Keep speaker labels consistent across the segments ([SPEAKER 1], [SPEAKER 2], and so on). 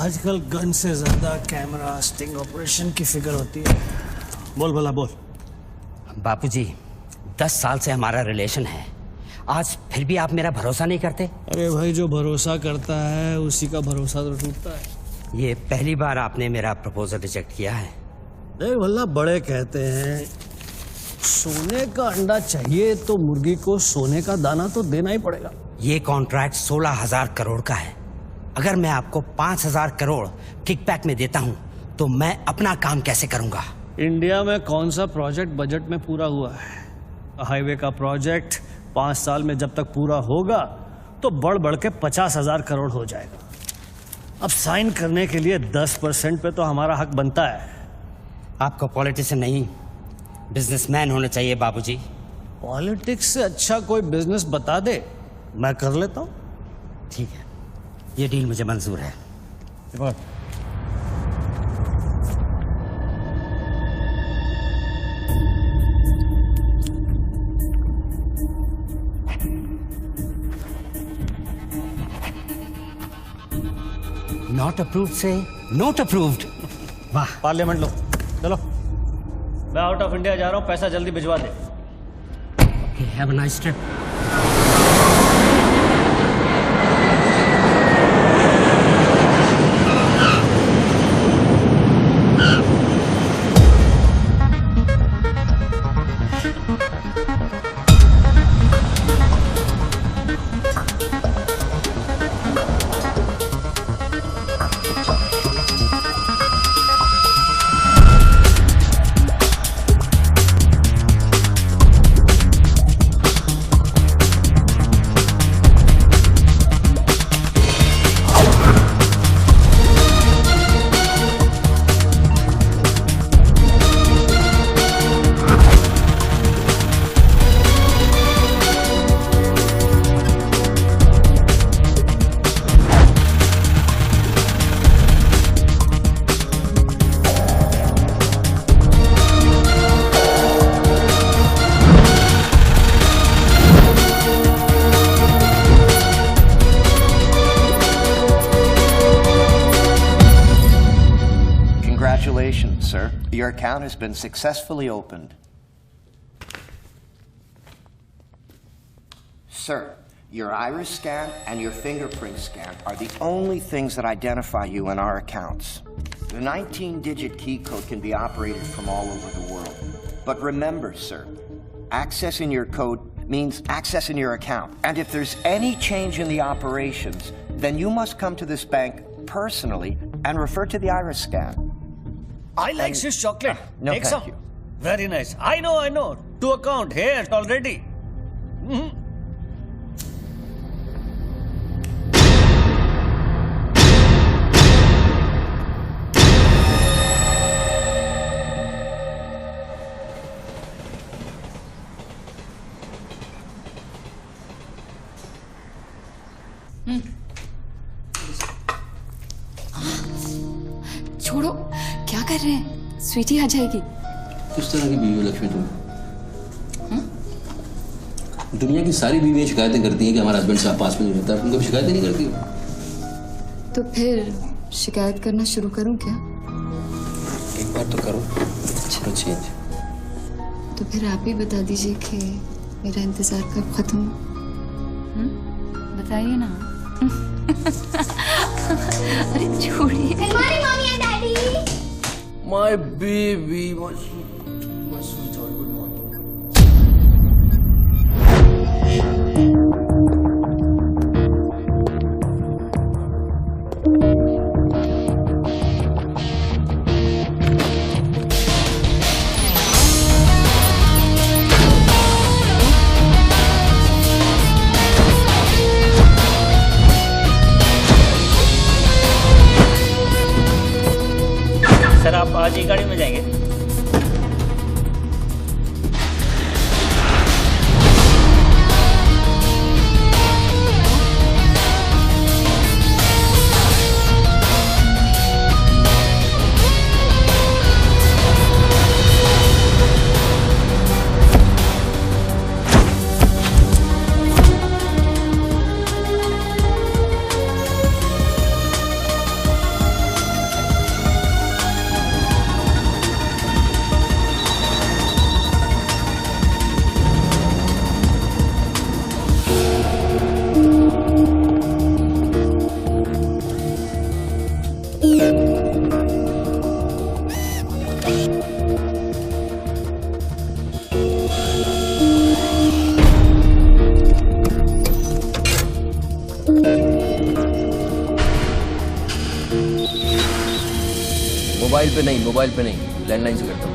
[SPEAKER 1] आजकल गन से ज्यादा कैमरा स्टिंग ऑपरेशन की फिक्र होती है। बोल भला बोल।
[SPEAKER 2] बापूजी, 10 साल से हमारा रिलेशन है, आज फिर भी आप मेरा भरोसा नहीं करते?
[SPEAKER 1] अरे भाई, जो भरोसा करता है उसी का भरोसा तो टूटता है।
[SPEAKER 2] ये पहली बार आपने मेरा प्रपोजल रिजेक्ट किया है।
[SPEAKER 1] देख भला, बड़े कहते हैं सोने का अंडा चाहिए तो मुर्गी को सोने का दाना तो देना ही पड़ेगा।
[SPEAKER 2] ये कॉन्ट्रैक्ट 16,000 करोड़ का है। अगर मैं आपको 5,000 करोड़ किकबैक में देता हूं तो मैं अपना काम कैसे करूंगा?
[SPEAKER 1] इंडिया में कौन सा प्रोजेक्ट बजट में पूरा हुआ है? हाईवे का प्रोजेक्ट 5 साल में जब तक पूरा होगा तो बढ़ बढ़ के 50,000 करोड़ हो जाएगा। अब साइन करने के लिए 10% पे तो हमारा हक बनता है।
[SPEAKER 2] आपको पॉलिटिशियन नहीं, बिजनेसमैन होना चाहिए बाबूजी।
[SPEAKER 1] पॉलिटिक्स से अच्छा कोई बिजनेस बता दे, मैं कर लेता हूँ।
[SPEAKER 2] ठीक है, ये डील मुझे मंजूर है। नॉट अप्रूव्ड से नोट अप्रूव्ड। वाह।
[SPEAKER 1] पार्लियामेंट लो, चलो। मैं आउट ऑफ इंडिया जा रहा हूँ, पैसा जल्दी भिजवा दे।
[SPEAKER 2] Have a nice trip.
[SPEAKER 3] Congratulations, sir. Your account has been successfully opened. Sir, your iris scan and your fingerprint scan are the only things that identify you in our accounts. The 19-digit key code can be operated from all over the world. But remember, sir, accessing your code means accessing your account. And if there's any change in the operations, then you must come to this bank personally and refer to the iris scan.
[SPEAKER 1] I like Swiss chocolate.
[SPEAKER 3] No,
[SPEAKER 1] Take
[SPEAKER 3] thank
[SPEAKER 1] some.
[SPEAKER 3] you.
[SPEAKER 1] Very nice. I know. To account here already.
[SPEAKER 4] छोड़ो, क्या कर रहे हैं? स्वीटी आ जाएगी।
[SPEAKER 5] किस तरह की बीवी हो लक्ष्मी तुम? दुनिया की सारी बीवियां शिकायतें करती हैं कि हमारा हस्बैंड साहब पास में नहीं रहता, तुम कभी शिकायतें नहीं करती हो?
[SPEAKER 4] तो फिर शिकायत करना शुरू करूं क्या?
[SPEAKER 5] एक बार तो करो, चलो चेंज।
[SPEAKER 4] तो फिर आप ही बता दीजिए कि मेरा इंतजार कब खत्म हो? बताइए ना। अरे छोड़िए।
[SPEAKER 6] हमारी mummy and daddy.
[SPEAKER 5] My baby, my
[SPEAKER 7] sir आप आज ही गाड़ी में जाएंगे?
[SPEAKER 5] मोबाइल पे नहीं, लैंडलाइन से करता हूँ।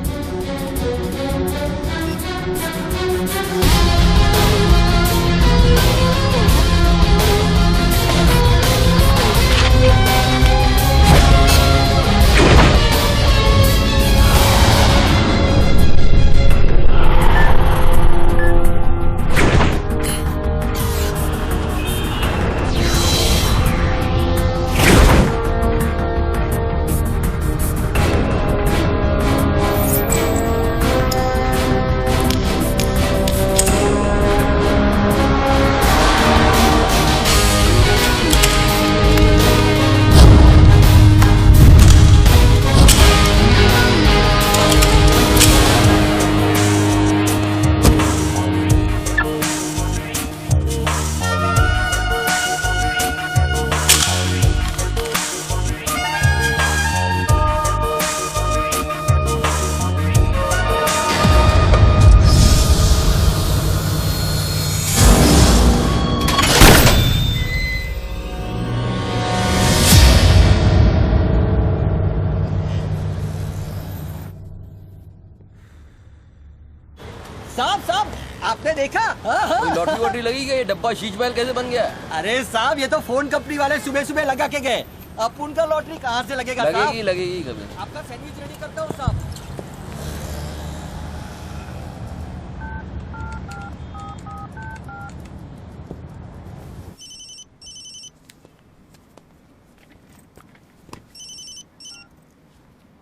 [SPEAKER 8] साहब आपने देखा?
[SPEAKER 5] कोई लॉटरी वॉटरी लगी क्या? ये डब्बा शीश महल कैसे बन गया?
[SPEAKER 8] अरे साहब ये तो फोन कंपनी वाले सुबह सुबह लगा के गए। अब उनका लॉटरी कहाँ से लगेगा?
[SPEAKER 5] लगेगी कभी।
[SPEAKER 8] आपका सैंडविच रेडी करता हूँ साहब।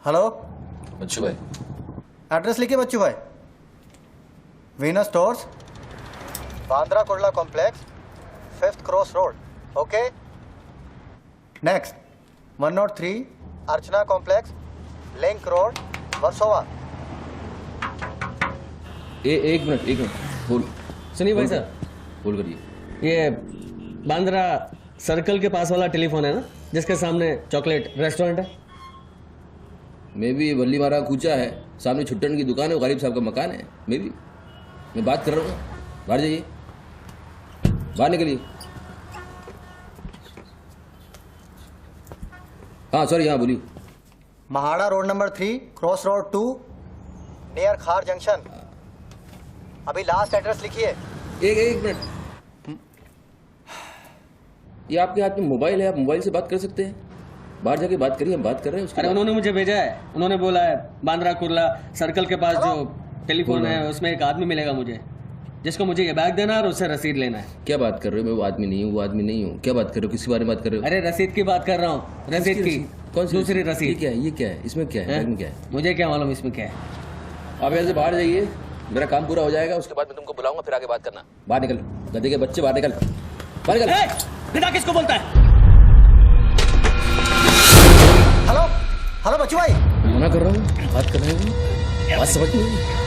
[SPEAKER 9] हेलो
[SPEAKER 5] बच्चू भाई,
[SPEAKER 9] एड्रेस लिखिए बच्चू भाई। Venus stores, Bandra Kurla complex, 5th cross road. Okay next 103 अर्चना कॉम्प्लेक्स, लिंक रोड, वर्सोवा।
[SPEAKER 5] एक मिनट बोल।
[SPEAKER 10] सुनिए भाई साहब,
[SPEAKER 5] बोल करिए।
[SPEAKER 10] ये बांद्रा सर्कल के पास वाला टेलीफोन है ना, जिसके सामने चॉकलेट रेस्टोरेंट है?
[SPEAKER 5] मे भी वल्ली मारा कूचा है, सामने छुट्टन की दुकान है, गरीब साहब का मकान है। मे भी मैं बात कर रहा हूँ, बाहर जाइए, बाहर निकलिए। हाँ सॉरी, हाँ बोलिए।
[SPEAKER 9] MHADA road number 3 cross road 2 near खार जंक्शन। अभी लास्ट एड्रेस लिखिए।
[SPEAKER 5] एक मिनट, ये आपके हाथ में मोबाइल है, आप मोबाइल से बात कर सकते हैं। बाहर जाके बात करिए, हम बात कर रहे हैं।
[SPEAKER 10] अरे उन्होंने मुझे भेजा है, उन्होंने बोला है बांद्रा कुर्ला सर्कल के पास जो टेलीफोन है उसमें एक आदमी मिलेगा मुझे। जिसको मुझे ये बैग देना है और उससे रसीद लेना है।
[SPEAKER 5] क्या बात कर रहे हो? मैं वो आदमी नहीं हूँ, वो आदमी नहीं हूँ। क्या बात कर रहे हो? किसके बारे में बात कर रहे हो?
[SPEAKER 10] अरे रसीद की बात कर रहा हूँ, रसीद की।
[SPEAKER 5] कौन सी
[SPEAKER 10] दूसरी
[SPEAKER 5] ये
[SPEAKER 10] रसीद।
[SPEAKER 5] क्या है? ये क्या है? इसमें क्या है? बैग में क्या है?
[SPEAKER 10] मुझे क्या मालूम इसमें क्या है।
[SPEAKER 5] आप यहाँ से बाहर जाइए, मेरा काम पूरा हो जाएगा, उसके बाद मैं तुमको बुलाऊंगा, फिर आगे बात करना। बाहर निकल, गधे के बच्चे, बाहर निकल, बाहर निकल।
[SPEAKER 1] पिता किसको बोलता है?
[SPEAKER 9] हेलो हेलो बच्चू भाई।
[SPEAKER 5] मना कर रहा हूँ, बात कर रहे हो, बात समझ नहीं।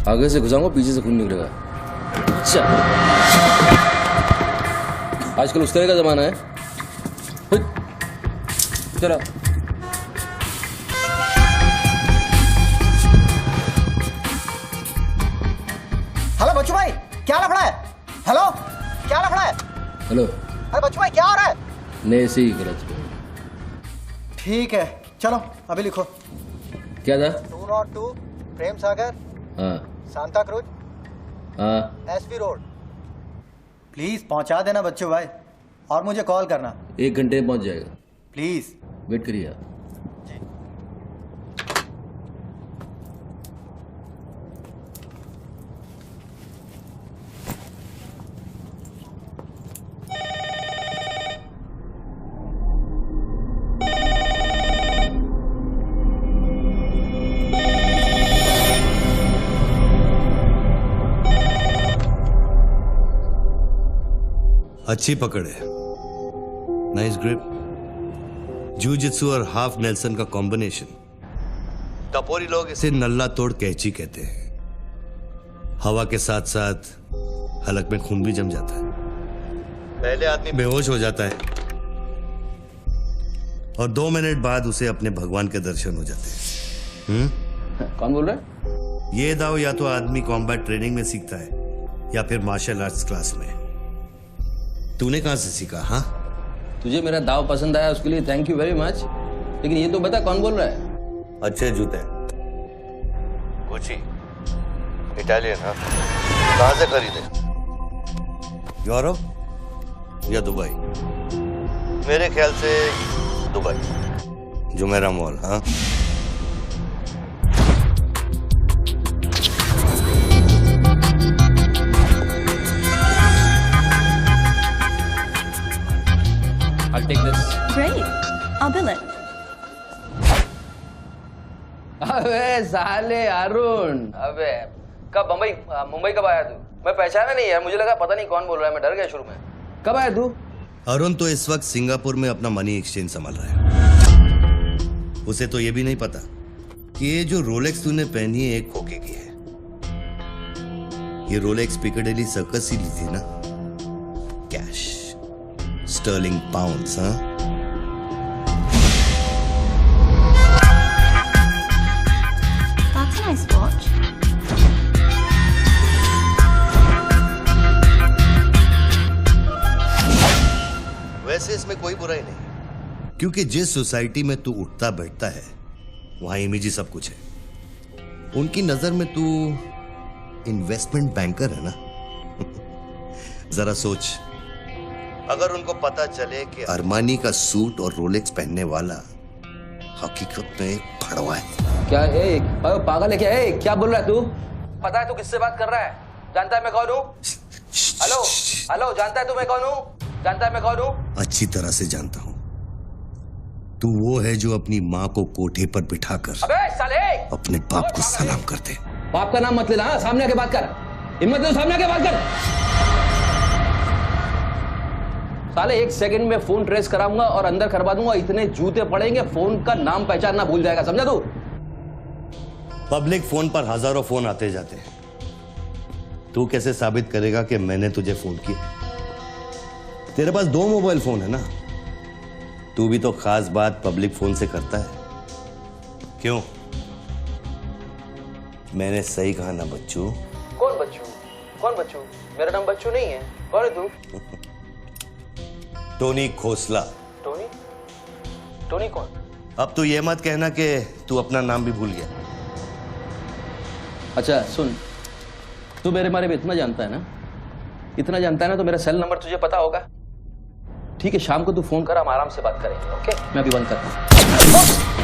[SPEAKER 5] आगे से घुसाऊंगा, पीछे से खून निकलेगा। अच्छा, आजकल उस तरह का जमाना है। चलो
[SPEAKER 9] हेलो बच्चू भाई, क्या लफड़ा है? हेलो, क्या लफड़ा है?
[SPEAKER 5] हेलो,
[SPEAKER 9] अरे बच्चू भाई क्या हो रहा है?
[SPEAKER 5] ने से ही गलत।
[SPEAKER 9] ठीक है, चलो अभी लिखो।
[SPEAKER 5] क्या था?
[SPEAKER 9] 202 प्रेम सागर,
[SPEAKER 5] हाँ
[SPEAKER 9] सांता क्रूज,
[SPEAKER 5] हाँ,
[SPEAKER 9] एसपी रोड। प्लीज पहुंचा देना बच्चू भाई, और मुझे कॉल करना
[SPEAKER 5] 1 घंटे में पहुंच जाएगा।
[SPEAKER 9] प्लीज।
[SPEAKER 5] वेट करिए आप।
[SPEAKER 7] अच्छी पकड़ है, नाइस ग्रिप। जूजित्सु और हाफ नेल्सन का कॉम्बिनेशन। टपोरी लोग इसे नल्ला तोड़ कैची कहते हैं। हवा के साथ साथ हलक में खून भी जम जाता है। पहले आदमी बेहोश हो जाता है और 2 मिनट बाद उसे अपने भगवान के दर्शन हो जाते हैं।
[SPEAKER 5] कौन बोल रहा है?
[SPEAKER 7] ये दाव या तो आदमी कॉम्बैट ट्रेनिंग में सीखता है या फिर मार्शल आर्ट्स क्लास में। तूने कहां से सीखा? हाँ,
[SPEAKER 5] तुझे मेरा दाव पसंद आया, उसके लिए थैंक यू वेरी मच। लेकिन ये तो बता कौन बोल रहा है?
[SPEAKER 7] अच्छे जूते, गुची, इटालियन। हाँ, कहां से खरीदे? यूरोप या दुबई? मेरे ख्याल से दुबई, जुमेरा मॉल। हाँ,
[SPEAKER 5] I'll take this.
[SPEAKER 6] Great. I'll bill it.
[SPEAKER 5] अबे साले अरुण, अबे कब मुंबई कब आया तू? मैं पहचाना नहीं यार, मुझे लगा पता नहीं कौन बोल रहा है, मैं डर गया शुरू में। कब आया तू?
[SPEAKER 7] अरुण तो इस वक्त सिंगापुर में अपना मनी एक्सचेंज संभाल रहा है। उसे तो ये भी नहीं पता कि ये जो रोलेक्स तूने पहनी है एक खोखे की है। ये रोलेक्स पिकाडेली सर्कस ही ली थी ना? Cash, sterling pounds. हाँ,
[SPEAKER 6] That's a nice watch.
[SPEAKER 7] वैसे इसमें कोई बुराई नहीं, क्योंकि जिस सोसाइटी में तू उठता बैठता है वहां इमेज ही सब कुछ है। उनकी नजर में तू इन्वेस्टमेंट बैंकर है ना। जरा सोच, अगर उनको पता चले कि अरमानी का सूट और रोलेक्स पहनने वाला हकीकत में एक भड़वा है।
[SPEAKER 5] क्या है? पागल है क्या? क्या बोल रहा है तू? पता है तू किससे बात कर रहा है? जानता है मैं कौन हूँ? हेलो हेलो, जानता है तू मैं कौन हूँ? जानता है मैं कौन हूँ?
[SPEAKER 7] अच्छी तरह से जानता हूं। तू वो है जो अपनी माँ को कोठे पर बिठाकर
[SPEAKER 5] अबे साले
[SPEAKER 7] अपने बाप को सलाम करते।
[SPEAKER 5] बाप का नाम मत लेना, सामने आके बात कर। हिम्मत है तो सामने आके बात कर। साले 1 सेकंड में फोन ट्रेस कराऊंगा और अंदर करवा दूंगा। इतने जूते पड़ेंगे, फोन का नाम पहचानना भूल जाएगा, समझा तू?
[SPEAKER 7] पब्लिक फोन पर हजारों फोन आते जाते हैं। तू कैसे साबित करेगा कि मैंने तुझे फोन किया? तेरे पास 2 मोबाइल फोन है ना? तू भी तो खास बात पब्लिक फोन से करता है। क्यों? मैंने सही कहा ना बच्चू?
[SPEAKER 5] कौन बच्चू? कौन बच्चू? मेरा नाम बच्चू नहीं है। कौन है तू?
[SPEAKER 7] टोनी खोसला।
[SPEAKER 5] टोनी? टोनी कौन?
[SPEAKER 7] अब तू ये मत कहना कि तू अपना नाम भी भूल गया।
[SPEAKER 5] अच्छा सुन, तू मेरे बारे में इतना जानता है ना, इतना जानता है ना, तो मेरा सेल नंबर तुझे पता होगा। ठीक है, शाम को तू फोन कर, हम आराम से बात करेंगे। ओके, मैं अभी बंद करता हूँ।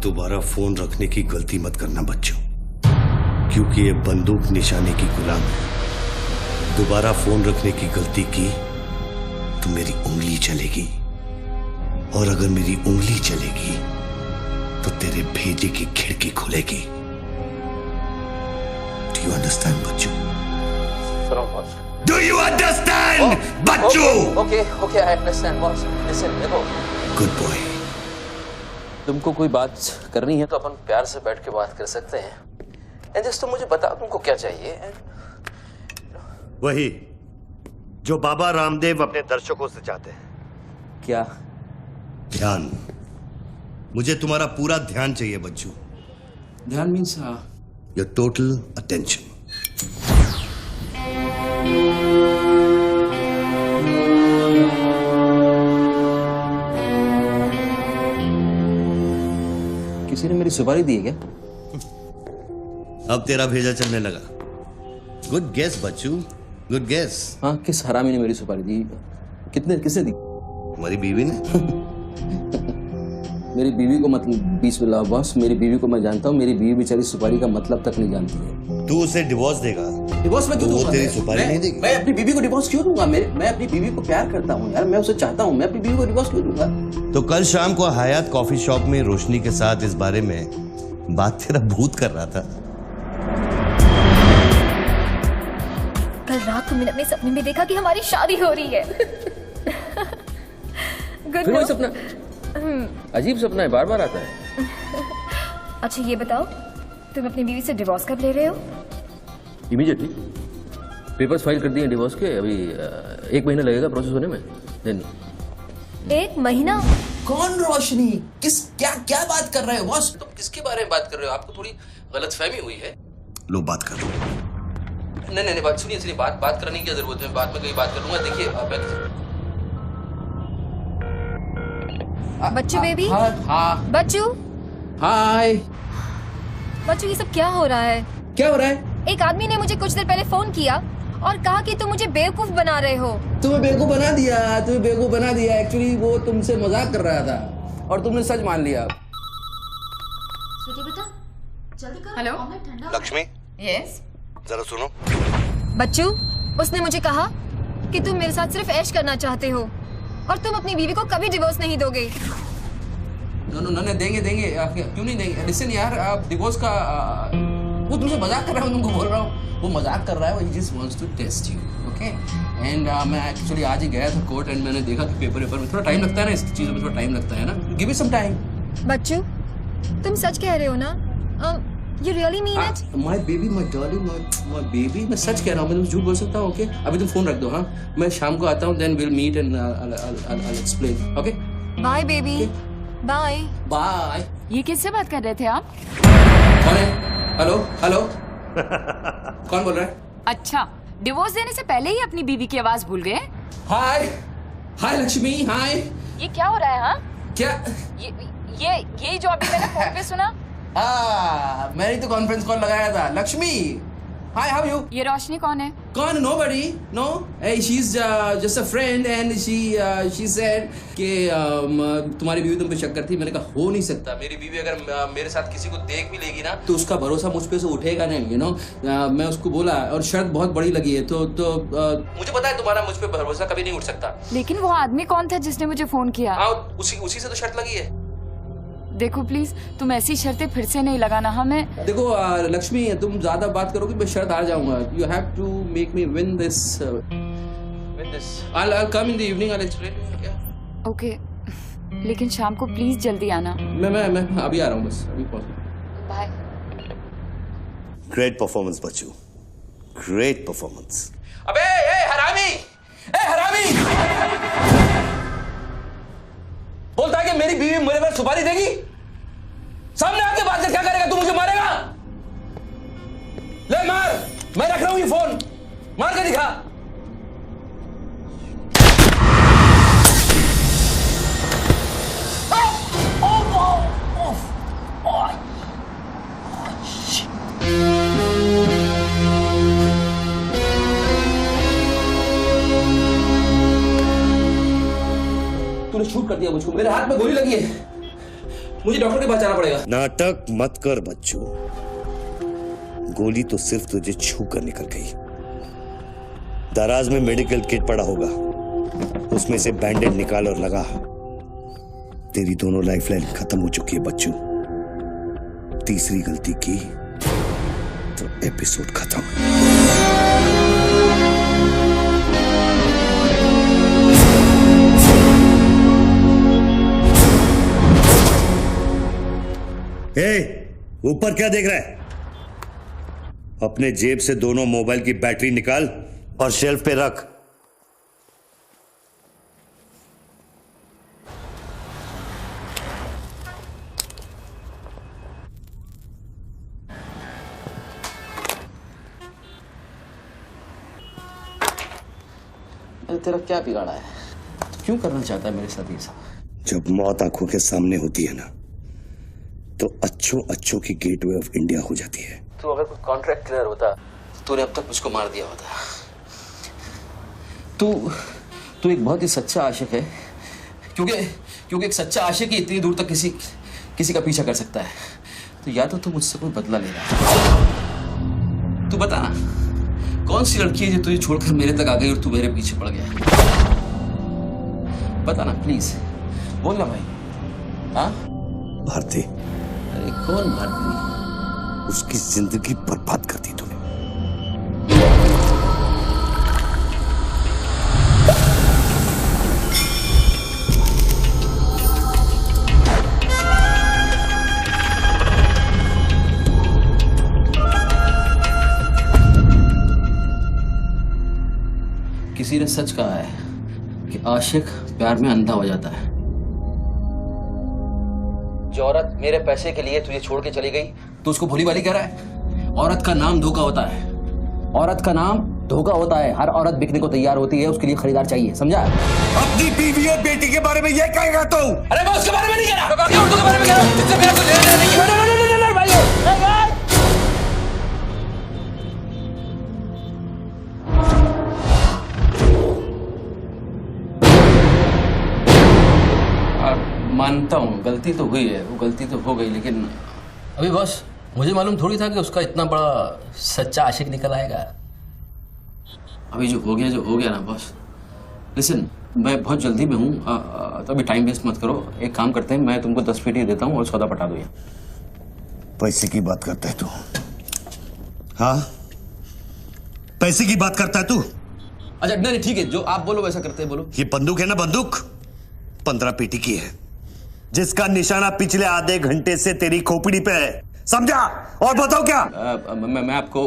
[SPEAKER 7] दोबारा फोन रखने की गलती मत करना बच्चों, क्योंकि ये बंदूक निशाने की गुलाम है। दोबारा फोन रखने की गलती की तो मेरी उंगली चलेगी, और अगर मेरी उंगली चलेगी तो तेरे भेजे की खिड़की खुलेगी। डू यू अंडरस्टैंड बच्चों? डू यू अंडरस्टैंड बच्चों?
[SPEAKER 5] Okay I understand boss. Listen देखो,
[SPEAKER 7] गुड बॉय।
[SPEAKER 5] तुमको कोई बात करनी है तो अपन प्यार से बैठ के बात कर सकते हैं। एंड जस्ट तुम मुझे बताओ तुमको क्या चाहिए।
[SPEAKER 7] वही जो बाबा रामदेव अपने दर्शकों से चाहते हैं।
[SPEAKER 5] क्या?
[SPEAKER 7] ध्यान। मुझे तुम्हारा पूरा ध्यान चाहिए बच्चू।
[SPEAKER 5] ध्यान मीन्स
[SPEAKER 7] योर टोटल अटेंशन।
[SPEAKER 5] किसी ने मेरी सुपारी दी है क्या?
[SPEAKER 7] अब तेरा भेजा चलने लगा। गुड गेस बच्चू, गुड गेस।
[SPEAKER 5] हाँ, किस हरामी ने मेरी सुपारी दी? किसने दी?
[SPEAKER 7] हमारी बीवी ने।
[SPEAKER 5] मेरी बीवी को मतलब 20 लाख बॉस, मेरी बीवी को मैं जानता हूँ। मेरी बीवी बेचारी सुपारी का मतलब तक नहीं जानती है।
[SPEAKER 7] तू उसे डिवोर्स देगा?
[SPEAKER 5] डिवोर्स में क्यों दूंगा?
[SPEAKER 7] वो तेरी सुपारी नहीं देगी।
[SPEAKER 5] मैं अपनी बीवी को डिवोर्स क्यों दूंगा? मैं अपनी बीवी को प्यार करता हूँ यार, मैं उसे चाहता हूँ। मैं अपनी बीवी को डिवोर्स क्यों दूंगा?
[SPEAKER 7] तो कल शाम को हयात कॉफी शॉप में रोशनी के साथ इस बारे में बात तेरा भूत कर रहा था।
[SPEAKER 6] कल रात को मैंने अपने सपने में देखा कि हमारी शादी हो रही है।
[SPEAKER 5] फिर वही सपना? अजीब सपना है, बार बार आता है।
[SPEAKER 6] अच्छा ये बताओ, तुम अपनी बीवी से डिवोर्स कब ले रहे हो?
[SPEAKER 5] इमीडिएटली। पेपर्स फाइल कर दिए डिवोर्स के। अभी 1 महीना लगेगा प्रोसेस होने में। देन
[SPEAKER 6] 1 महीना?
[SPEAKER 5] कौन रोशनी? क्या बात कर रहे हो बॉस? तुम किसके बारे में बात कर रहे हो? आपको थोड़ी गलतफहमी हुई है।
[SPEAKER 7] लो बात कर लो।
[SPEAKER 5] नहीं बात सुनिए, बात करने की क्या जरूरत है? बाद में कहीं बात कर लूंगा। देखिए
[SPEAKER 6] बच्चू बेबी।
[SPEAKER 5] हाँ
[SPEAKER 6] बच्चू।
[SPEAKER 5] हाय।
[SPEAKER 6] बच्चू ये सब क्या हो रहा है?
[SPEAKER 5] क्या हो रहा है?
[SPEAKER 6] एक आदमी ने मुझे कुछ देर पहले फोन किया और कहा कि तुम मुझे बेवकूफ बना रहे हो।
[SPEAKER 5] तुम्हें बेवकूफ बना दिया। एक्चुअली वो तुमसे मजाक कर रहा था और तुमने सच मान लिया।
[SPEAKER 4] बेटा जल्दी करो।
[SPEAKER 6] हेलो
[SPEAKER 7] लक्ष्मी।
[SPEAKER 6] यस।
[SPEAKER 7] जरा सुनो।
[SPEAKER 6] बच्चू, उसने मुझे कहा कि तुम मेरे साथ सिर्फ ऐश करना चाहते हो और तुम अपनी बीवी को कभी डिवोर्स नहीं दोगे।
[SPEAKER 5] नो देंगे। क्यों नहीं देंगे? लिसन यार, आप डिवोर्स का वो तुमसे मजाक कर रहा है। मैं तुमको बोल रहा हूँ वो मजाक कर रहा है। He just wants to test you, okay? And मैं एक्चुअली आज ही गया था कोर्ट एंड मैंने देखा कि पेपर में थोड़ा टाइम लगता है ना, इस चीज़ों में थोड़ा टाइम लगता है ना। Give me some time.
[SPEAKER 6] बच्चू, तुम सच कह रहे हो ना? You really mean it?
[SPEAKER 5] My baby, my darling, my baby. मैं सच कह रहा हूँ। मैं तुम झूठ बोल सकता हूँ? ओके, अभी तुम फोन रख दो। हाँ, मैं शाम को आता हूँ। Then we'll meet and I'll explain. Okay?
[SPEAKER 6] Bye baby. Bye.
[SPEAKER 5] Bye.
[SPEAKER 6] ये किससे बात कर रहे थे आप?
[SPEAKER 5] कौन है? हेलो कौन बोल रहा है?
[SPEAKER 11] अच्छा, डिवोर्स देने से पहले ही अपनी बीवी की आवाज भूल गए?
[SPEAKER 5] हाय लक्ष्मी, हाय।
[SPEAKER 11] ये क्या हो रहा है? हाँ,
[SPEAKER 5] क्या?
[SPEAKER 11] ये जो अभी मैंने फोन पे सुना।
[SPEAKER 5] मैंने तो कॉन्फ्रेंस कॉल लगाया था। Lakshmi, hi, how you?
[SPEAKER 11] ये रोशनी कौन है?
[SPEAKER 5] कौन? Nobody, no. She is just a friend and she said कि तुम्हारी बीवी तुम पे शक करती। मैंने कहा हो नहीं सकता। मेरी बीवी अगर मेरे साथ किसी को देख भी लेगी ना तो उसका भरोसा मुझ पे से उठेगा नहीं, यू नो। मैं उसको बोला और शर्त बहुत बड़ी लगी है। तो मुझे पता है तुम्हारा मुझ पे भरोसा कभी नहीं उठ सकता।
[SPEAKER 11] लेकिन वो आदमी कौन था जिसने मुझे फोन किया?
[SPEAKER 5] उसी से तो शर्त लगी है।
[SPEAKER 11] देखो प्लीज, तुम ऐसी शर्तें फिर से नहीं लगाना। हमें
[SPEAKER 5] देखो लक्ष्मी, तुम ज्यादा बात करोगे मैं शर्त हार जाऊंगा। You have to make me win this. I'll come in the evening. I'll explain. Yeah.
[SPEAKER 11] Okay, लेकिन शाम को प्लीज जल्दी आना।
[SPEAKER 5] मैं अभी आ रहा हूँ, बस अभी पहुँच।
[SPEAKER 11] बाय।
[SPEAKER 7] ग्रेट परफॉर्मेंस बच्चू, ग्रेट परफॉर्मेंस।
[SPEAKER 5] अबे हरामी, बोलता है कि मेरी बीवी मेरे पर सुपारी देगी। सामने आके बात कर, क्या करेगा तू? मुझे मारेगा? ले मार, मैं रख रहा हूं ये फोन, मार के दिखा। तूने शूट कर दिया मुझको, मेरे हाथ में गोली लगी है। मुझे डॉक्टर के पास जाना पड़ेगा।
[SPEAKER 7] नाटक मत कर बच्चों, गोली तो सिर्फ तुझे छू कर निकल गई। दराज में मेडिकल किट पड़ा होगा, उसमें से बैंडेड निकाल और लगा। तेरी दोनों लाइफलाइन खत्म हो चुकी है बच्चों। तीसरी गलती की तो एपिसोड खत्म। ऊपर क्या देख रहा है? अपने जेब से दोनों मोबाइल की बैटरी निकाल और शेल्फ पे रख।
[SPEAKER 5] तेरा क्या बिगाड़ा है? क्यों करना चाहता है मेरे साथ ये सब?
[SPEAKER 7] जब मौत आंखों के सामने होती है ना, तो अच्छों की गेटवे ऑफ इंडिया हो जाती है।
[SPEAKER 5] तू अगर कोई कॉन्ट्रैक्ट क्लियर होता, तूने अब तक मुझको मार दिया होता। तू एक बहुत ही सच्चा आशिक है, क्योंकि एक सच्चा आशिक ही इतनी दूर तक किसी का पीछा कर सकता है। तो या तो तू मुझसे कोई बदला ले रहा है। तू बता ना, कौन सी लड़की है जो तुझे छोड़कर मेरे तक आ गई और तू मेरे पीछे पड़ गया? बता ना प्लीज, बोल ना भाई। हाँ,
[SPEAKER 7] भारती।
[SPEAKER 5] अरे कौन भारती?
[SPEAKER 7] उसकी जिंदगी बर्बाद कर दी तूने।
[SPEAKER 5] किसी ने सच कहा है कि आशिक प्यार में अंधा हो जाता है। जो औरत मेरे पैसे के लिए तुझे छोड़ के चली गई, तो उसको भोली भाली कह रहा है? औरत का नाम धोखा होता है। औरत का नाम धोखा होता है। हर औरत बिकने को तैयार होती है, उसके लिए खरीदार चाहिए, समझा?
[SPEAKER 7] अपनी बीवी और बेटी के बारे में ये कहेगा तू?
[SPEAKER 5] अरे मैं उसके बारे में नहीं कह रहा, मैं उर्दू के बारे में कह रहा हूं। जिससे मेरा कुछ लेना देना नहीं है। मानता हूँ गलती तो हुई है, वो गलती तो हो गई, लेकिन अभी बॉस मुझे मालूम थोड़ी था कि उसका इतना बड़ा सच्चा आशिक निकल आएगा। अभी जो हो गया ना बॉस। लिसन, मैं बहुत जल्दी में हूँ, तो अभी टाइम वेस्ट मत करो। एक काम करते हैं, मैं तुमको 10 पेटी देता हूँ और सौदा पटा दो।
[SPEAKER 7] पैसे की बात करता है तू? हाँ, पैसे की बात करता है तू?
[SPEAKER 5] अच्छा नहीं ठीक है, जो आप बोलो वैसा करते हैं, बोलो।
[SPEAKER 7] ये बंदूक है ना, बंदूक 15 पेटी की है, जिसका निशाना पिछले आधे घंटे से तेरी खोपड़ी पे है, समझा? और बताओ क्या?
[SPEAKER 5] मैं आपको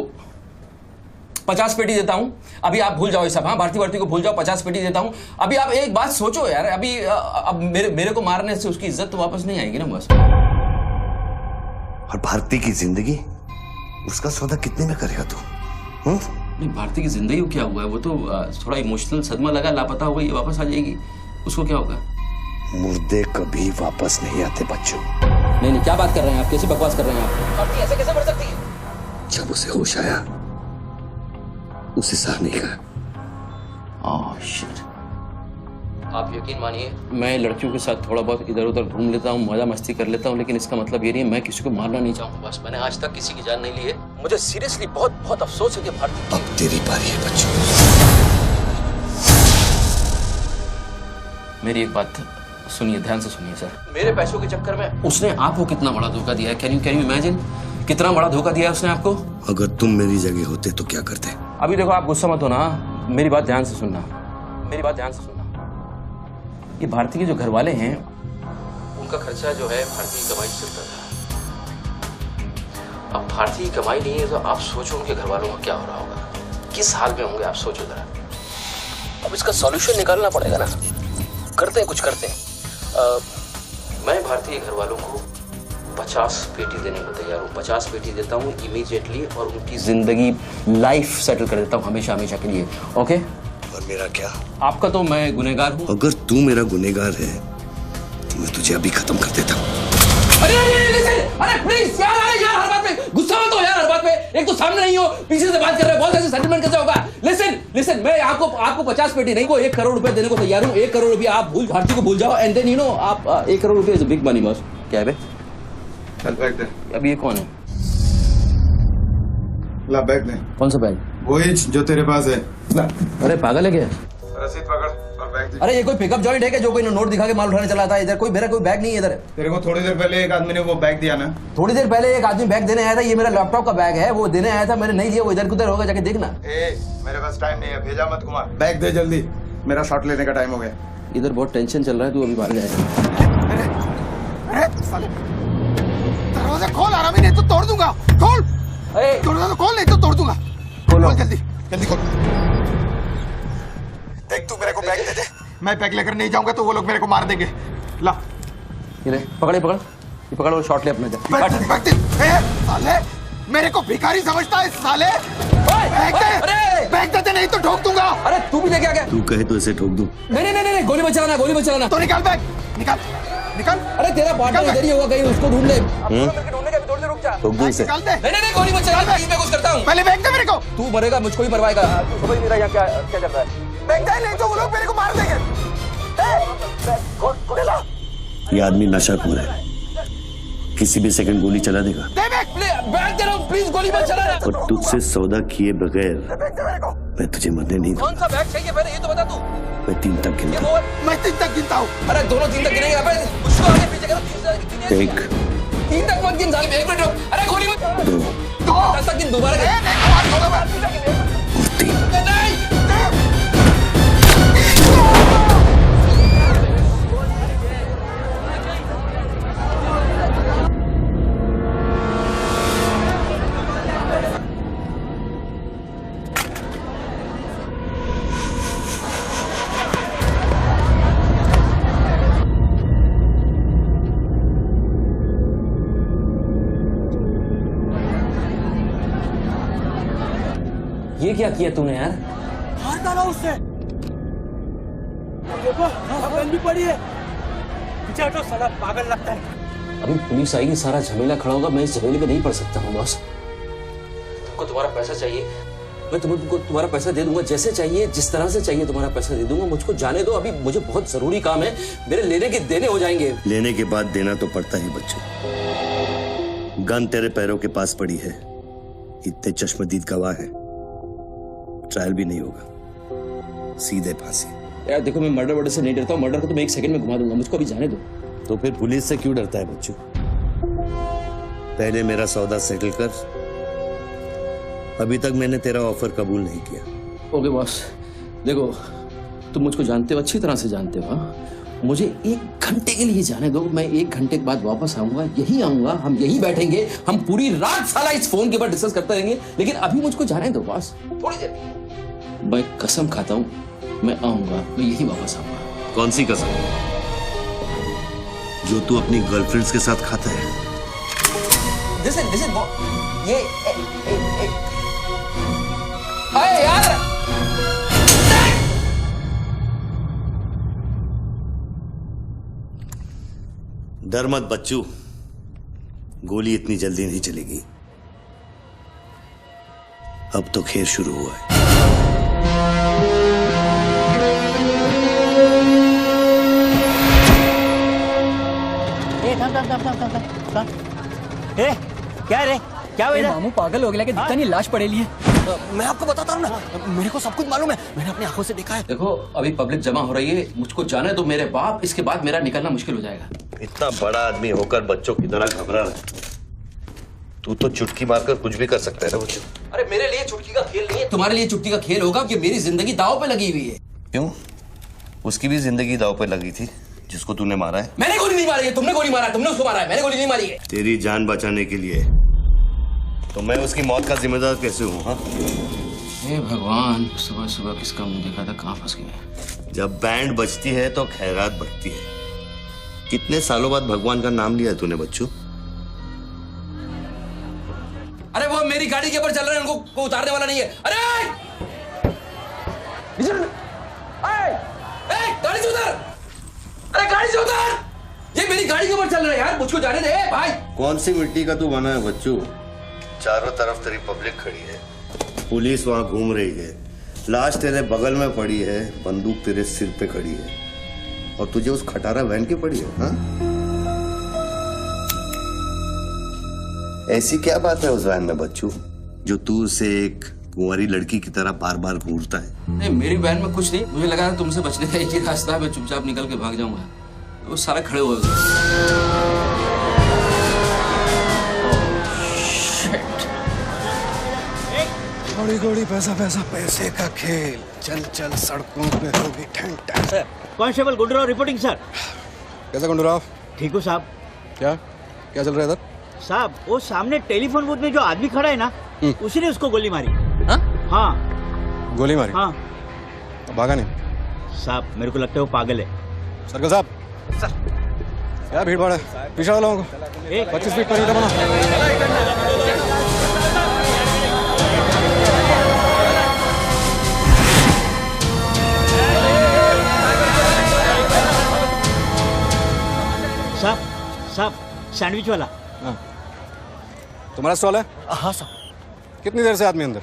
[SPEAKER 5] 50 पेटी देता हूं। अभी आप भूल जाओ ये सब। हाँ, भारती को भूल जाओ, 50 पेटी देता हूं। अभी आप एक बात सोचो यार, अभी अब मेरे को मारने से उसकी इज्जत तो वापस नहीं आएगी ना बस।
[SPEAKER 7] और भारती की जिंदगी, उसका सौदा कितने में करेगा तू?
[SPEAKER 5] नहीं, भारती की जिंदगी को क्या हुआ है? वो तो थोड़ा इमोशनल सदमा लगा, लापता हो गई, वापस आ जाएगी। उसको क्या होगा?
[SPEAKER 7] मुर्दे कभी वापस नहीं आते बच्चों।
[SPEAKER 5] नहीं, क्या बात कर रहे हैं आप? कैसे बकवास कर रहे हैं आप? भारती ऐसे कैसे मर सकती है?
[SPEAKER 7] जब उसे होश आया, उसे सह नहीं कहा।
[SPEAKER 5] आप यकीन मानिए, मैं लड़कियों के साथ थोड़ा बहुत इधर उधर घूम लेता हूँ, मजा मस्ती कर लेता हूँ, लेकिन इसका मतलब ये नहीं है मैं किसी को मारना नहीं चाहूँगा। बस मैंने आज तक किसी की जान नहीं ली है। मुझे सीरियसली बहुत अफसोस है कि भारती।
[SPEAKER 7] अब तेरी बारी है बच्चों।
[SPEAKER 5] मेरी एक बात सुनिए, ध्यान से सुनिए सर। मेरे पैसों के चक्कर में उसने आपको कितना बड़ा धोखा दिया है? कैन यू इमेजिन कितना बड़ा धोखा दिया है उसने आपको?
[SPEAKER 7] अगर तुम मेरी जगह होते तो क्या करते?
[SPEAKER 5] अभी देखो, आप गुस्सा मत होना, मेरी बात ध्यान से सुनना। ये भारती के जो घर वाले हैं, उनका खर्चा जो है भारती की कमाई से चलता था। अब भारती की कमाई नहीं है, तो आप सोचो उनके घर वालों का क्या हो रहा होगा, किस हाल में होंगे, आप सोचो जरा। अब इसका सॉल्यूशन निकालना पड़ेगा ना। करते हैं, कुछ करते हैं। मैं भारती के घर वालों को 50 पेटी देने को तैयार हूँ। 50 पेटी देता हूँ इमीडिएटली, और उनकी जिंदगी लाइफ सेटल कर देता हूँ हमेशा के लिए। ओके?
[SPEAKER 7] और मेरा क्या?
[SPEAKER 5] आपका तो मैं गुनहगार हूँ।
[SPEAKER 7] अगर तू मेरा गुनहगार है तो मैं तुझे अभी खत्म कर देता हूँ।
[SPEAKER 5] अरे प्लीज यार, हर बात में गुस्सा मत हो यार, हर बात में। एक तो सामने नहीं हो, पीछे से बात कर रहे हो, बहुत ऐसे सेटलमेंट कैसे होगा? लिसन, मैं आपको 50 पेटी नहीं, वो 1 करोड़ रुपए देने को तैयार हूँ। 1 करोड़ रुपया आप भारती को भूल जाओ, एंड देन आप 1 करोड़ रुपया is a big money boss. क्या है बे?
[SPEAKER 12] चल बैग दे।
[SPEAKER 5] अब ये कौन है?
[SPEAKER 12] ला बैग दे।
[SPEAKER 5] कौन सा बैग?
[SPEAKER 12] वही जो तेरे पास है। ला।
[SPEAKER 5] अरे पागल है क्या?
[SPEAKER 12] रसीद पकड़ और बैग दे।
[SPEAKER 5] अरे ये कोई पिकअप जॉइंट है क्या जो कोई नोट दिखा के माल उठाने चला था? इधर कोई मेरा कोई बैग नहीं है इधर।
[SPEAKER 12] तेरे को थोड़ी देर पहले एक आदमी ने वो बैग दिया ना।
[SPEAKER 5] थोड़ी देर पहले एक आदमी बैग देने आया था। ये मेरा लैपटॉप का बैग है, वो देने आया था, मैंने नहीं दिया। वो इधर उधर होगा, जाके देखना।
[SPEAKER 12] मेरे पास टाइम नहीं है, भेजा मत घुमा। बैग दे जल्दी, मेरा शॉट लेने का टाइम हो गया।
[SPEAKER 5] इधर बहुत टेंशन चल रहा है, तू अभी बाहर जाएगा।
[SPEAKER 12] दरवाजा खोल, आरामी, नहीं तो तोड़ दूंगा। खोल दरवाजा, खोल नहीं तो तोड़ दूंगा। खोल जल्दी जल्दी खोल। देख तू मेरे को बैग दे दे, मैं बैग लेकर नहीं जाऊंगा तो वो लोग मेरे को मार देंगे। ला
[SPEAKER 5] ये ले, पकड़ ये पकड़ और शॉट ले अपने।
[SPEAKER 12] साले मेरे को भिखारी समझता है साले। बैग दे नहीं तो ठोक दूंगा।
[SPEAKER 5] अरे तू भी लेके आ गया।
[SPEAKER 7] तू कहे तो इसे ठोक दूं।
[SPEAKER 5] नहीं, गोली मत चलाना।
[SPEAKER 12] तो निकाल बैग, निकाल।
[SPEAKER 5] अरे तेरा पार्टनर इधर ही होगा कहीं, उसको ढूंढ ले।
[SPEAKER 7] ढूंढने का थोड़ी देर रुक जा। ठोक दूं इसे।
[SPEAKER 5] नहीं, गोली मत चला, मैं कुछ करता हूँ।
[SPEAKER 12] पहले बैग दे मेरे को।
[SPEAKER 5] तू मरेगा, मुझको ही मरवाएगा। समझ मेरा यहाँ क्या चल रहा है?
[SPEAKER 12] बैग दे नहीं तो वो लोग मेरे को मार देंगे।
[SPEAKER 7] ये आदमी नशाखोर है, किसी भी सेकंड गोली चला देगा।
[SPEAKER 5] बैग दे रहा हूँ, प्लीज गोली मत चलाना।
[SPEAKER 7] और तुझसे सौदा किए बगैर मैं तुझे मरने नहीं दूंगा।
[SPEAKER 5] कौन सा बैग चाहिए पहले ये तो बता तू।
[SPEAKER 7] मैं 3 तक गिनता हूँ।
[SPEAKER 12] मैं 3 तक गिनता हूँ।
[SPEAKER 5] अरे दोनों 3 तक गिनेंगे। उसको आगे पीछे करो।
[SPEAKER 7] 1
[SPEAKER 5] 3 तक मत गिन साले, 1 मिनट रुक। अरे गोली मत।
[SPEAKER 7] 2
[SPEAKER 5] 10 तक गिन दोबारा।
[SPEAKER 7] और 3।
[SPEAKER 5] ये क्या किया तूने यार?
[SPEAKER 8] मार डाला उससे। देखो गन भी पड़ी है। पीछे हटो, साला पागल लगता है।
[SPEAKER 5] अभी पुलिस आएगी, सारा झमेला खड़ा होगा। मैं इस झमेले में नहीं पड़ सकता हूँ बॉस। तुमको तुम्हारा पैसा चाहिए, मैं तुमको तुम्हारा पैसा दे दूंगा। जैसे चाहिए, जिस तरह से चाहिए तुम्हारा पैसा दे दूंगा। मुझको जाने दो, अभी मुझे बहुत जरूरी काम है। मेरे लेने के देने हो जाएंगे।
[SPEAKER 7] लेने के बाद देना तो पड़ता ही बच्चों। गन तेरे पैरों के पास पड़ी है, इतने चश्मदीद गवाह है। ट्रायल भी नहीं होगा, सीधे फांसी।
[SPEAKER 5] यार देखो, मैं मर्डर से नहीं डरता हूँ। मर्डर को तो मैं 1 सेकंड में घुमा दूंगा। मुझको अभी जाने दो।
[SPEAKER 7] तो फिर पुलिस से क्यों डरता है बच्चों? पहले मेरा सौदा सेटल कर। अभी तक मैंने तेरा ऑफर कबूल नहीं किया।
[SPEAKER 5] ओके बॉस, देखो तुम मुझको जानते हो, अच्छी तरह से जानते हो। मुझे 1 घंटे के लिए जाने दो। मैं 1 घंटे के बाद वापस आऊंगा, यही आऊंगा। हम यही बैठेंगे, हम पूरी रात साला इस फोन के ऊपर डिस्कस करते रहेंगे। लेकिन अभी मुझको जाने दो बॉस, थोड़ी देर। मैं कसम खाता हूँ, मैं आऊंगा, मैं यही वापस आऊंगा।
[SPEAKER 7] कौन सी कसम? जो तू अपनी गर्लफ्रेंड्स के साथ खाता है।
[SPEAKER 5] Listen, ये अरे यार,
[SPEAKER 7] डर मत बच्चू, गोली इतनी जल्दी नहीं चलेगी। अब तो खेल शुरू हुआ है।
[SPEAKER 8] ए, क्या रे? क्या हुआ? मामू पागल हो गया कि दिखता नहीं, लाश पड़ेली है। मैं आपको बताता हूँ ना, मेरे को सब कुछ मालूम है। मैंने अपनी आंखों से देखा है।
[SPEAKER 5] देखो अभी पब्लिक जमा हो रही है, मुझको जाने दो मेरे बाप। इसके बाद मेरा निकलना मुश्किल हो जाएगा।
[SPEAKER 7] इतना बड़ा आदमी होकर बच्चों की तरह घबरा रहा है। तू तो चुटकी मारकर कुछ भी कर सकता है ना बच्चों।
[SPEAKER 5] अरे मेरे लिए चुटकी का खेल नहीं है, तुम्हारे लिए चुटकी का खेल होगा कि मेरी जिंदगी दांव पे लगी हुई है।
[SPEAKER 7] क्यों? उसकी भी जिंदगी दांव पे लगी थी जिसको तूने मारा है।
[SPEAKER 5] मैंने गोली नहीं मारी है, तुमने गोली मारा है। तुमने उसको मारा है, मैंने गोली नहीं मारी है।
[SPEAKER 7] तेरी जान बचाने के लिए तो मैं उसकी मौत का जिम्मेदार कैसे हूँ? हाँ,
[SPEAKER 5] हे भगवान, सुबह सुबह किसका मुंह देखा था, कहाँ फंस गए।
[SPEAKER 7] जब बैंड बजती है तो खैरात बढ़ती है। कितने सालों बाद भगवान का नाम लिया है तूने बच्चों?
[SPEAKER 5] अरे वो मेरी गाड़ी के ऊपर चल रहे हैं, उनको को उतारने वाला नहीं है। अरे गाड़ी से उतर! अरे गाड़ी से उतर! ये मेरी गाड़ी के ऊपर चल रहा है यार, मुझको जाने दे भाई।
[SPEAKER 7] कौन सी मिट्टी का तू बना है बच्चों? चारों तरफ तेरी पब्लिक खड़ी है, पुलिस वहां घूम रही है, लाश तेरे बगल में पड़ी है, बंदूक तेरे सिर पे खड़ी है, और तुझे उस खटारा वैन के पड़ी है। हाँ? ऐसी क्या बात है उस वैन में बच्चू जो तू उसे एक कुंवारी लड़की की तरह बार बार घूरता है?
[SPEAKER 5] नहीं, मेरी वैन में कुछ नहीं, मुझे लगा तुमसे बचने का एक ही रास्ता है, मैं चुपचाप निकल के भाग जाऊंगा। तो वो सारे खड़े हुए
[SPEAKER 12] घोड़ी घोड़ी पैसा पैसा पैसे का खेल, चल चल सड़कों पे होगी ठन ठन।
[SPEAKER 13] Sir, constable Gundurao reporting sir.
[SPEAKER 12] कैसा गुंडूराव?
[SPEAKER 13] ठीक हो साहब।
[SPEAKER 12] क्या क्या चल रहा है इधर?
[SPEAKER 13] साहब वो सामने टेलीफोन बूथ में जो आदमी खड़ा है ना, उसी ने उसको गोली मारी। हाँ
[SPEAKER 12] गोली मारी?
[SPEAKER 13] हाँ।
[SPEAKER 12] भागा नहीं?
[SPEAKER 13] साहब मेरे को लगता है वो पागल है।
[SPEAKER 12] सर्कल साहब। सर क्या भीड़ भाड़ है, पीछे वालों को 25 फीट पर बना।
[SPEAKER 13] साहब साहब सैंडविच वाला।
[SPEAKER 12] तुम्हारा स्टॉल है?
[SPEAKER 8] हाँ साहब।
[SPEAKER 12] कितनी देर से आदमी अंदर?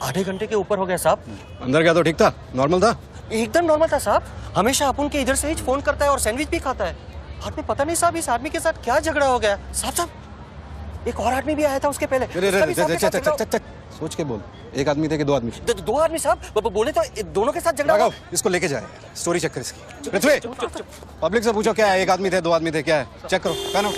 [SPEAKER 8] आधे घंटे के ऊपर हो गया साहब।
[SPEAKER 12] अंदर क्या तो ठीक था, नॉर्मल था?
[SPEAKER 8] एकदम नॉर्मल था साहब। हमेशा अपन के इधर से ही फोन करता है और सैंडविच भी खाता है। बाद में पता नहीं साहब इस आदमी के साथ क्या झगड़ा हो गया। साहब साहब एक और आदमी भी आया था उसके पहले।
[SPEAKER 12] सोच के बोल, एक आदमी थे कि दो आदमी?
[SPEAKER 8] दो आदमी साहब। बोले तो दोनों के साथ झगड़ा हुआ।
[SPEAKER 12] इसको लेके जाए, स्टोरी चेक कर इसकी। पृथ्वी, पब्लिक से पूछो क्या है, एक आदमी थे, दो आदमी थे, क्या है, चेक करो। पहनो।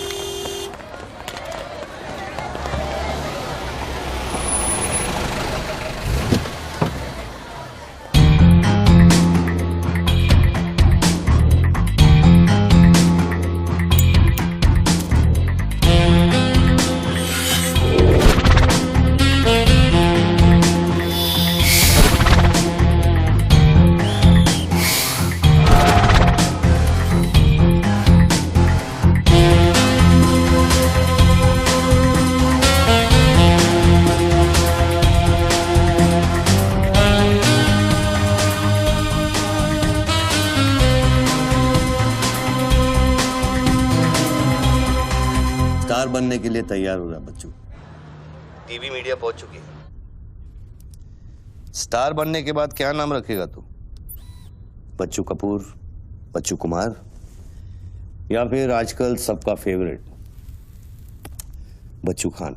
[SPEAKER 7] स्टार बनने के लिए तैयार हो रहा बच्चू। टीवी मीडिया पहुंच चुकी है। स्टार बनने के बाद क्या नाम रखेगा तू? बच्चू कपूर, बच्चू कुमार, या फिर आजकल सबका फेवरेट बच्चू खान?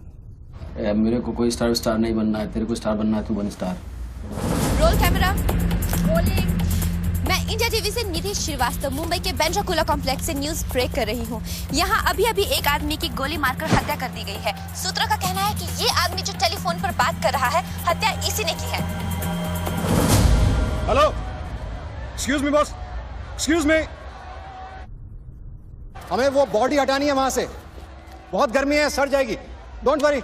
[SPEAKER 5] मेरे को कोई स्टार नहीं बनना है, तेरे को स्टार बनना है, तू बन स्टार।
[SPEAKER 14] Roll camera, rolling. मैं इंडिया टीवी से निधि श्रीवास्तव मुंबई के बेंड्रा कॉम्प्लेक्स से न्यूज ब्रेक कर रही हूँ। यहाँ अभी अभी एक आदमी की गोली मारकर हत्या कर दी गई है। सूत्रों का कहना है कि ये आदमी जो टेलीफोन पर बात कर रहा है, हत्या इसी ने की है।
[SPEAKER 12] Hello, excuse me boss, excuse me. हमें वो बॉडी हटानी है वहां से, बहुत गर्मी है, सड़ जाएगी। डोंट वरी,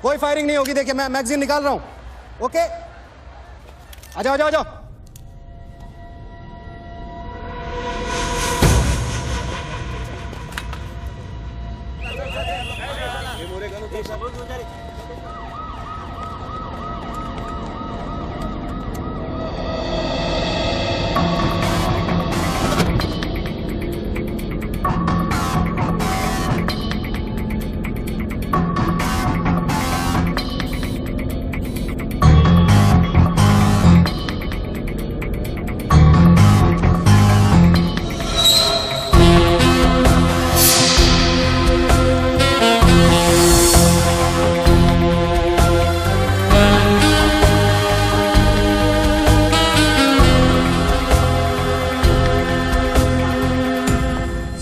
[SPEAKER 12] कोई फायरिंग नहीं होगी। देखिए मैं मैगजीन निकाल रहा हूँ। ओके, आ जाओ, आ जाओ, आ जाओ।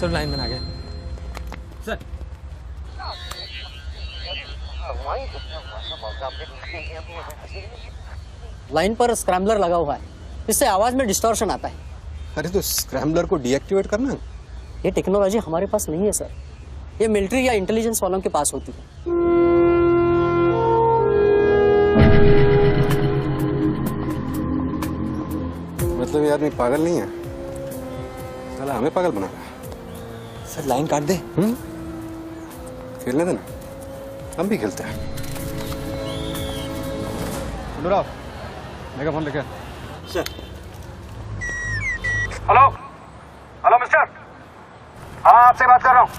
[SPEAKER 8] लाइन बना गए
[SPEAKER 13] सर।
[SPEAKER 8] लाइन पर स्क्रैम्बलर लगा हुआ है, इससे आवाज में डिस्टॉर्शन आता है।
[SPEAKER 12] अरे तो स्क्रैम्बलर को डीएक्टिवेट करना।
[SPEAKER 8] ये टेक्नोलॉजी हमारे पास नहीं है सर, ये मिलिट्री या इंटेलिजेंस वालों के पास होती है।
[SPEAKER 12] मतलब ये आदमी पागल नहीं है, साला हमें पागल बना रहा है।
[SPEAKER 8] सर लाइन काट दे।
[SPEAKER 12] खेलने देना, हम भी खेलते हैं। गुंडूराव, मेगाफोन लेके।
[SPEAKER 13] सर।
[SPEAKER 12] हेलो, हेलो मिस्टर, हाँ आपसे बात कर रहा हूँ।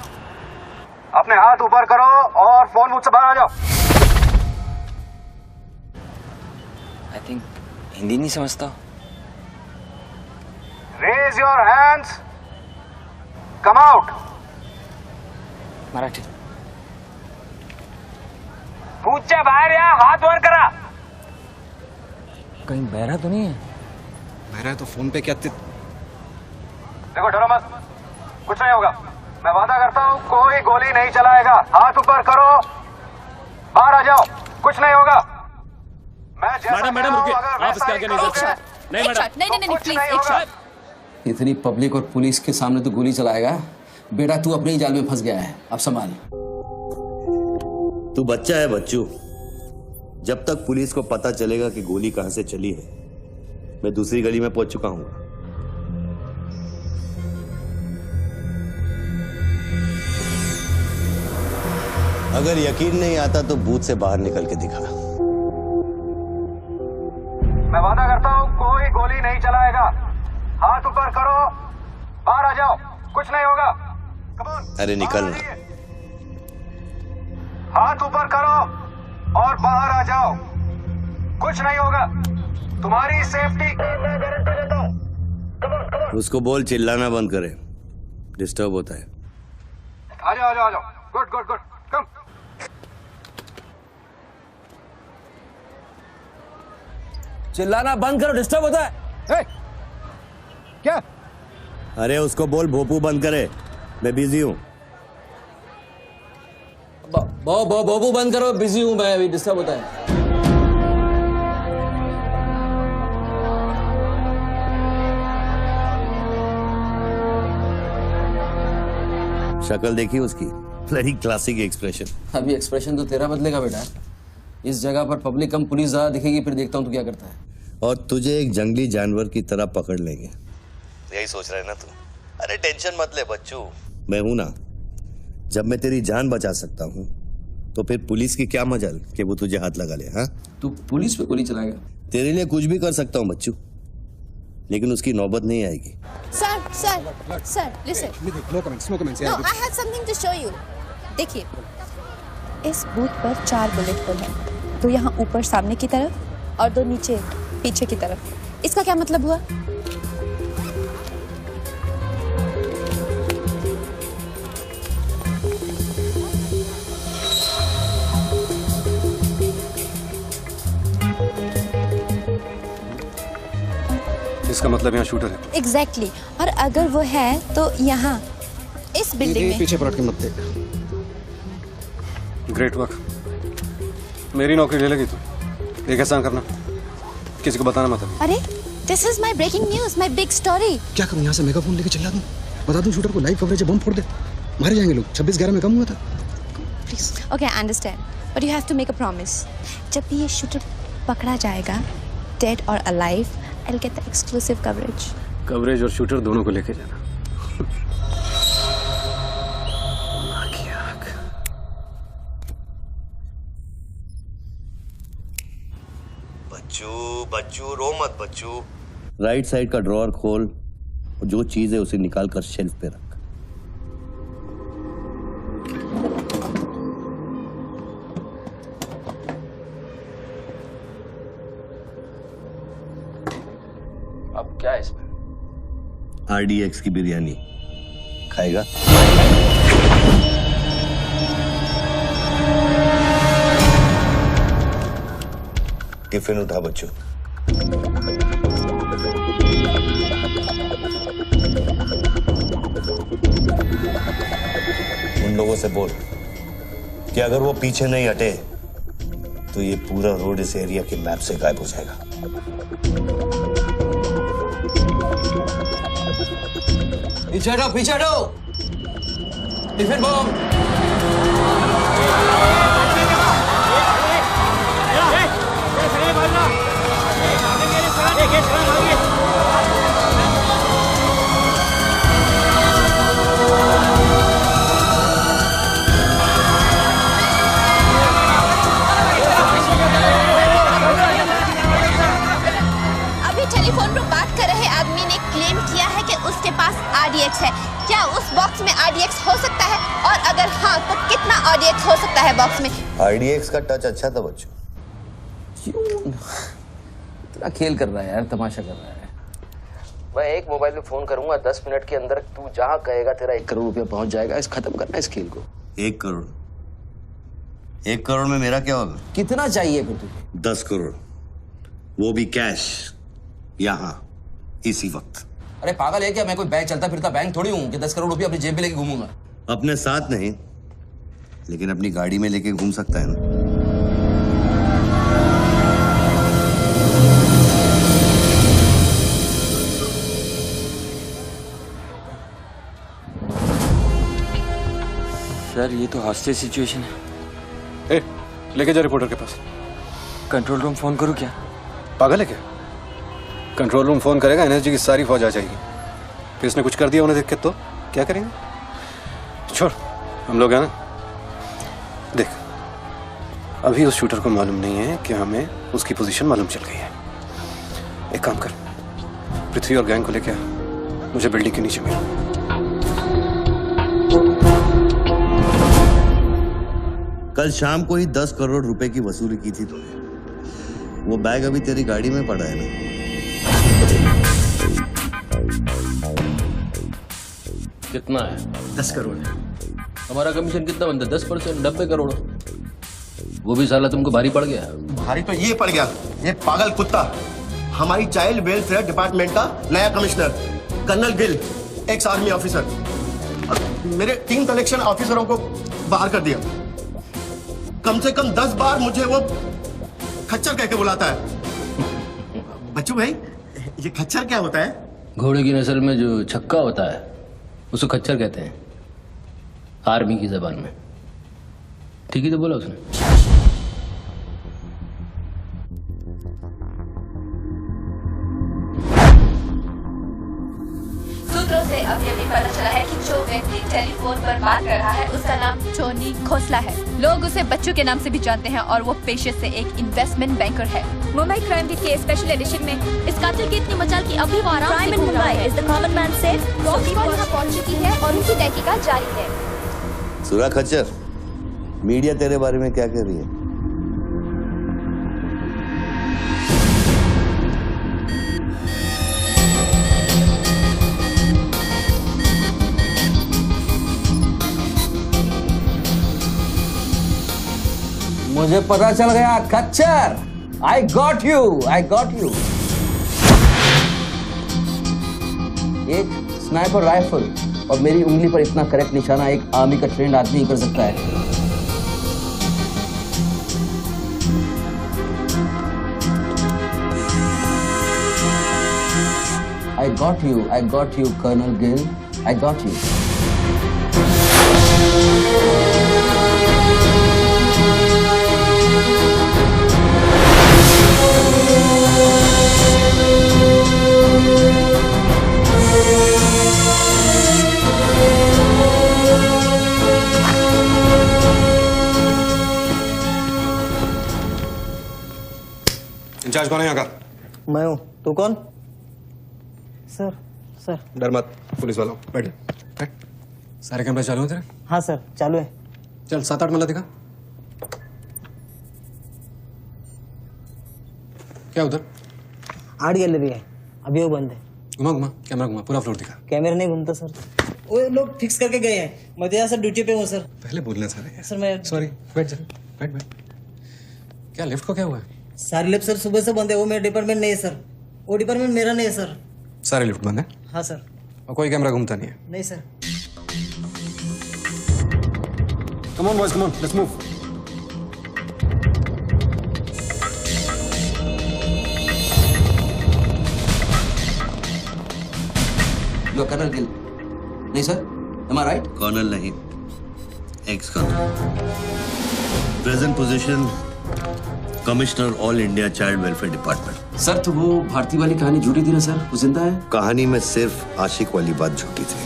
[SPEAKER 12] अपने हाथ ऊपर करो और फोन मुझसे बाहर आ जाओ।
[SPEAKER 8] आई थिंक हिंदी नहीं समझता।
[SPEAKER 12] Raise your hands, come out.
[SPEAKER 8] Marathi.
[SPEAKER 15] कूद जा बाहर, यहाँ हाथ वर करा।
[SPEAKER 16] कहीं बहरा तो नहीं है?
[SPEAKER 12] बहरा है तो फोन पे क्या
[SPEAKER 15] देखो डरो मत, कुछ नहीं होगा। मैं वादा करता हूँ कोई गोली नहीं चलाएगा। हाथ ऊपर करो, बाहर आ जाओ, कुछ नहीं होगा।
[SPEAKER 17] मैडम रुकिए, आप इसके आगे नहीं जा सकते। नहीं मैडम,
[SPEAKER 14] नहीं प्लीज एक शॉट।
[SPEAKER 5] इतनी पब्लिक और पुलिस के सामने तो गोली चलाएगा? बेटा तू अपने ही जाल में फंस गया है, अब संभाल।
[SPEAKER 7] तू बच्चा है बच्चू। जब तक पुलिस को पता चलेगा कि गोली कहां से चली है, मैं दूसरी गली में पहुंच चुका हूं। अगर यकीन नहीं आता तो बूथ से बाहर निकल के दिखा।
[SPEAKER 15] मैं वादा करता हूँ कोई गोली नहीं चलाएगा। हाथ ऊपर करो, बाहर आ जाओ, कुछ नहीं होगा।
[SPEAKER 7] अरे निकल ना।
[SPEAKER 15] हाथ ऊपर करो और बाहर आ जाओ, कुछ नहीं होगा। तुम्हारी सेफ्टी मैं गारंटी देता हूँ।
[SPEAKER 7] उसको बोल चिल्लाना बंद करे, डिस्टर्ब होता है।
[SPEAKER 15] आ जाओ आ जाओ आ जाओ, गुड गुड गुड, कम।
[SPEAKER 5] चिल्लाना बंद करो, डिस्टर्ब होता है।
[SPEAKER 12] क्या?
[SPEAKER 7] अरे उसको बोल भोपू बंद करे, मैं बिजी हूँ।
[SPEAKER 5] बोबू बंद करो, बिजी हूँ मैं, अभी डिस्टर्ब होता है।
[SPEAKER 7] शक्ल देखी उसकी, ब्लडी क्लासिक एक्सप्रेशन।
[SPEAKER 5] अभी एक्सप्रेशन तो तेरा बदलेगा बेटा। इस जगह पर पब्लिक कम पुलिस ज्यादा दिखेगी, फिर देखता हूँ तू क्या करता है।
[SPEAKER 7] और तुझे एक जंगली जानवर की तरह पकड़ लेंगे। यही सोच रहा है ना तू? अरे टेंशन मत ले बच्चू, मैं हूं ना। जब मैं तेरी जान बचा सकता हूं तो फिर पुलिस की क्या मजाल कि वो तुझे हाथ लगा ले। हाँ,
[SPEAKER 5] तू पुलिस पे गोली चलाएगा?
[SPEAKER 7] तेरे लिए कुछ भी कर सकता हूं बच्चू, लेकिन उसकी नौबत नहीं आएगी।
[SPEAKER 14] Sir listen.
[SPEAKER 12] No comments, no comments.
[SPEAKER 14] No, I have something to show you. देखिए, इस बूथ पर 4 बुलेट होल है, 2 यहाँ ऊपर सामने की तरफ और 2 नीचे पीछे की तरफ। इसका क्या मतलब हुआ?
[SPEAKER 12] इसका मतलब यहाँ शूटर है।
[SPEAKER 14] एग्जैक्टली और अगर वो है तो यहाँ इस बिल्डिंग में।
[SPEAKER 12] पीछे पलट के मत देख। ग्रेट वर्क, मेरी नौकरी ले लेगी तू। एक एहसान करना, किसी को बताना मत।
[SPEAKER 14] अरे this is my breaking news, my big story.
[SPEAKER 12] क्या करूँ, यहाँ से मेगाफोन लेके चिल्ला दूँ, बता दूँ शूटर को लाइव कवरेज है, बम फोड़ दे, मारे जाएंगे लोग। 26/11 में कम हुआ था।
[SPEAKER 14] Please okay I understand, but you have to make a promise. जब भी ये शूटर पकड़ा जाएगा, डेड और alive, I will get the exclusive coverage
[SPEAKER 12] और शूटर दोनों को लेके जाना।
[SPEAKER 7] बच्चू रो मत बच्चू। राइट साइड का ड्रॉअर खोल और जो चीज है उसे निकाल कर शेल्फ पे रख।
[SPEAKER 5] अब क्या है इसमें?
[SPEAKER 7] RDX की बिरयानी खाएगा? टिफिन उठा बच्चों। उन लोगों से बोल कि अगर वो पीछे नहीं हटे तो ये पूरा रोड इस एरिया के मैप से गायब हो जाएगा।
[SPEAKER 5] पीछे हटो, पीछे हटो। Tiffin bomb.
[SPEAKER 14] अभी टेलीफोन पर बात कर रहे आदमी ने क्लेम किया है कि उसके पास RDX है। क्या उस बॉक्स में RDX हो सकता है? और अगर हाँ तो कितना RDX हो सकता है बॉक्स में?
[SPEAKER 7] RDX का टच अच्छा था बच्चों।
[SPEAKER 5] इतना खेल कर रहा है यार, तमाशा कर रहा है। मैं एक मोबाइल में फोन करूंगा, 10 मिनट के अंदर तू जहां कहेगा तेरा 1 करोड़ रुपया पहुंच जाएगा। इस खत्म करना इस खेल को।
[SPEAKER 7] 1 करोड़? 1 करोड़ में मेरा क्या होगा?
[SPEAKER 5] कितना चाहिए फिर तुझे?
[SPEAKER 7] 10 करोड़, वो भी कैश, यहाँ इसी वक्त।
[SPEAKER 5] अरे पागल है क्या? मैं कोई बैंक चलता फिरता बैंक थोड़ी हूँ कि 10 करोड़ रुपया अपनी जेब में लेके घूमूंगा।
[SPEAKER 7] अपने साथ नहीं, लेकिन अपनी गाड़ी में लेके घूम सकता है ना।
[SPEAKER 10] सर ये तो हॉस्टेज सिचुएशन है।
[SPEAKER 12] ए, लेके जा रिपोर्टर के पास।
[SPEAKER 10] कंट्रोल रूम फोन करूँ क्या?
[SPEAKER 12] पागल है क्या? कंट्रोल रूम फोन करेगा, एनएसजी की सारी फौज आ जाएगी। फिर इसने कुछ कर दिया उन्हें देख के तो क्या करेंगे? छोड़, हम लोग हैं ना। देख, अभी उस शूटर को मालूम नहीं है कि हमें उसकी पोजीशन मालूम चल गई है। एक काम कर, पृथ्वी और गैंग को लेके आ, मुझे बिल्डिंग के नीचे मिल।
[SPEAKER 7] कल शाम को ही 10 करोड़ रुपए की वसूली की थी तूने। वो बैग अभी तेरी गाड़ी में पड़ा है ना?
[SPEAKER 5] कितना है?
[SPEAKER 9] 10 करोड़।
[SPEAKER 5] हमारा कमीशन कितना बनता है? 10%, 90 करोड़। वो भी साला तुमको भारी पड़ गया।
[SPEAKER 16] भारी तो ये पड़ गया, ये पागल कुत्ता हमारी चाइल्ड वेलफेयर डिपार्टमेंट का नया commissioner colonel Gill, ex army officer, मेरे 3 कलेक्शन ऑफिसरों को बाहर कर दिया। कम से कम 10 बार मुझे वो खच्चर कह के बुलाता है। बच्चू भाई, ये खच्चर क्या होता है?
[SPEAKER 5] घोड़े की नस्ल में जो छक्का होता है उसको खच्चर कहते हैं, आर्मी की जबान में। ठीक ही तो बोला उसने।
[SPEAKER 14] सूत्रों से अभी अभी पता चला है कि जो व्यक्ति टेलीफोन पर बात कर रहा है उसका नाम टोनी खोसला है। लोग उसे बच्चू के नाम से भी जानते हैं और वो पेशे से एक इन्वेस्टमेंट बैंकर है।
[SPEAKER 6] मुंबई क्राइम बीट के स्पेशल एडिशन में इस कातिल की इतनी मचाल की अभी वो आराम से घूम रहा है।
[SPEAKER 14] Is the common man safe. Police यहाँ पहुंच चुकी है और उनकी तहकीकात जारी है।
[SPEAKER 7] सुरा खच्चर, मीडिया तेरे बारे में क्या कह रही है?
[SPEAKER 5] मुझे पता चल गया खच्चर। I got you, I got you. एक स्नाइपर राइफल और मेरी उंगली पर इतना करेक्ट निशाना एक आर्मी का ट्रेंड आदमी ही कर सकता है। I got you, Colonel Gill. I got you.
[SPEAKER 12] In charge कौन है यहाँ का?
[SPEAKER 9] मैं हूँ। तू कौन? Sir, sir.
[SPEAKER 12] डर मत, पुलिस वालों बैठ। बैठ। सारे कैमरे चालू हैं तेरे?
[SPEAKER 9] हाँ सर, चालू है।
[SPEAKER 12] चल 7-8 मल्ला दिखा। क्या उधर?
[SPEAKER 9] 8 गैलरी है, अभी वो बंद है।
[SPEAKER 12] घुमा घुमा, कैमरा घुमा, पूरा फ्लोर दिखा।
[SPEAKER 9] कैमरा नहीं घूमता सर, वो लोग फिक्स करके गए हैं। मैं तो यहाँ सर ड्यूटी पे हूँ सर।
[SPEAKER 12] पहले बोलना सारे।
[SPEAKER 9] सर मैं
[SPEAKER 12] सॉरी, बैठ जा, बैठ बैठ। क्या लिफ्ट को क्या हुआ है?
[SPEAKER 9] सारे लिफ्ट सर सुबह से बंद है। वो मेरा डिपार्टमेंट नहीं है सर, वो डिपार्टमेंट मेरा नहीं है सर।
[SPEAKER 12] सारे लिफ्ट बंद है?
[SPEAKER 9] हाँ सर।
[SPEAKER 12] और कोई कैमरा घूमता नहीं है?
[SPEAKER 9] नहीं sir.
[SPEAKER 12] Come on boys, come on, let's move.
[SPEAKER 5] You colonel Gill? नहीं sir, am I right?
[SPEAKER 7] Colonel नहीं, ex colonel. Present position commissioner all India child welfare department.
[SPEAKER 5] Sir तो वो भारती वाली कहानी झूठी थी ना सर, वो जिंदा है?
[SPEAKER 7] कहानी में सिर्फ आशिक वाली बात झूठी थी।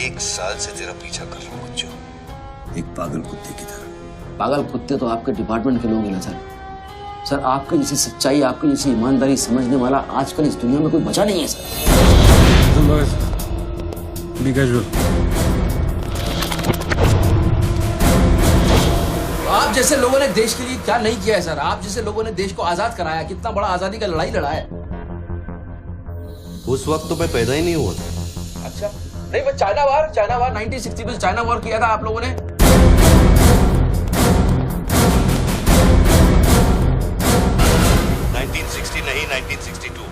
[SPEAKER 7] 1 साल से तेरा पीछा कर रहा हूँ बच्चों, एक पागल कुत्ते की तरह।
[SPEAKER 5] पागल कुत्ते तो आपके डिपार्टमेंट के लोग हैं ना सर। सर आपके जैसी सच्चाई, आपके जैसी ईमानदारी समझने वाला आजकल इस दुनिया में कोई बचा नहीं है सर।
[SPEAKER 12] B casual.
[SPEAKER 5] आप जैसे लोगों ने देश के लिए क्या नहीं किया है सर? आप जैसे लोगों ने देश को आजाद कराया, कितना बड़ा आजादी का लड़ाई लड़ा है।
[SPEAKER 7] उस वक्त तो मैं पैदा ही नहीं हुआ था।
[SPEAKER 5] अच्छा, नहीं वो चाइना वार 1960 में चाइना वार किया था आप लोगों ने।
[SPEAKER 7] 1960 नहीं 1962।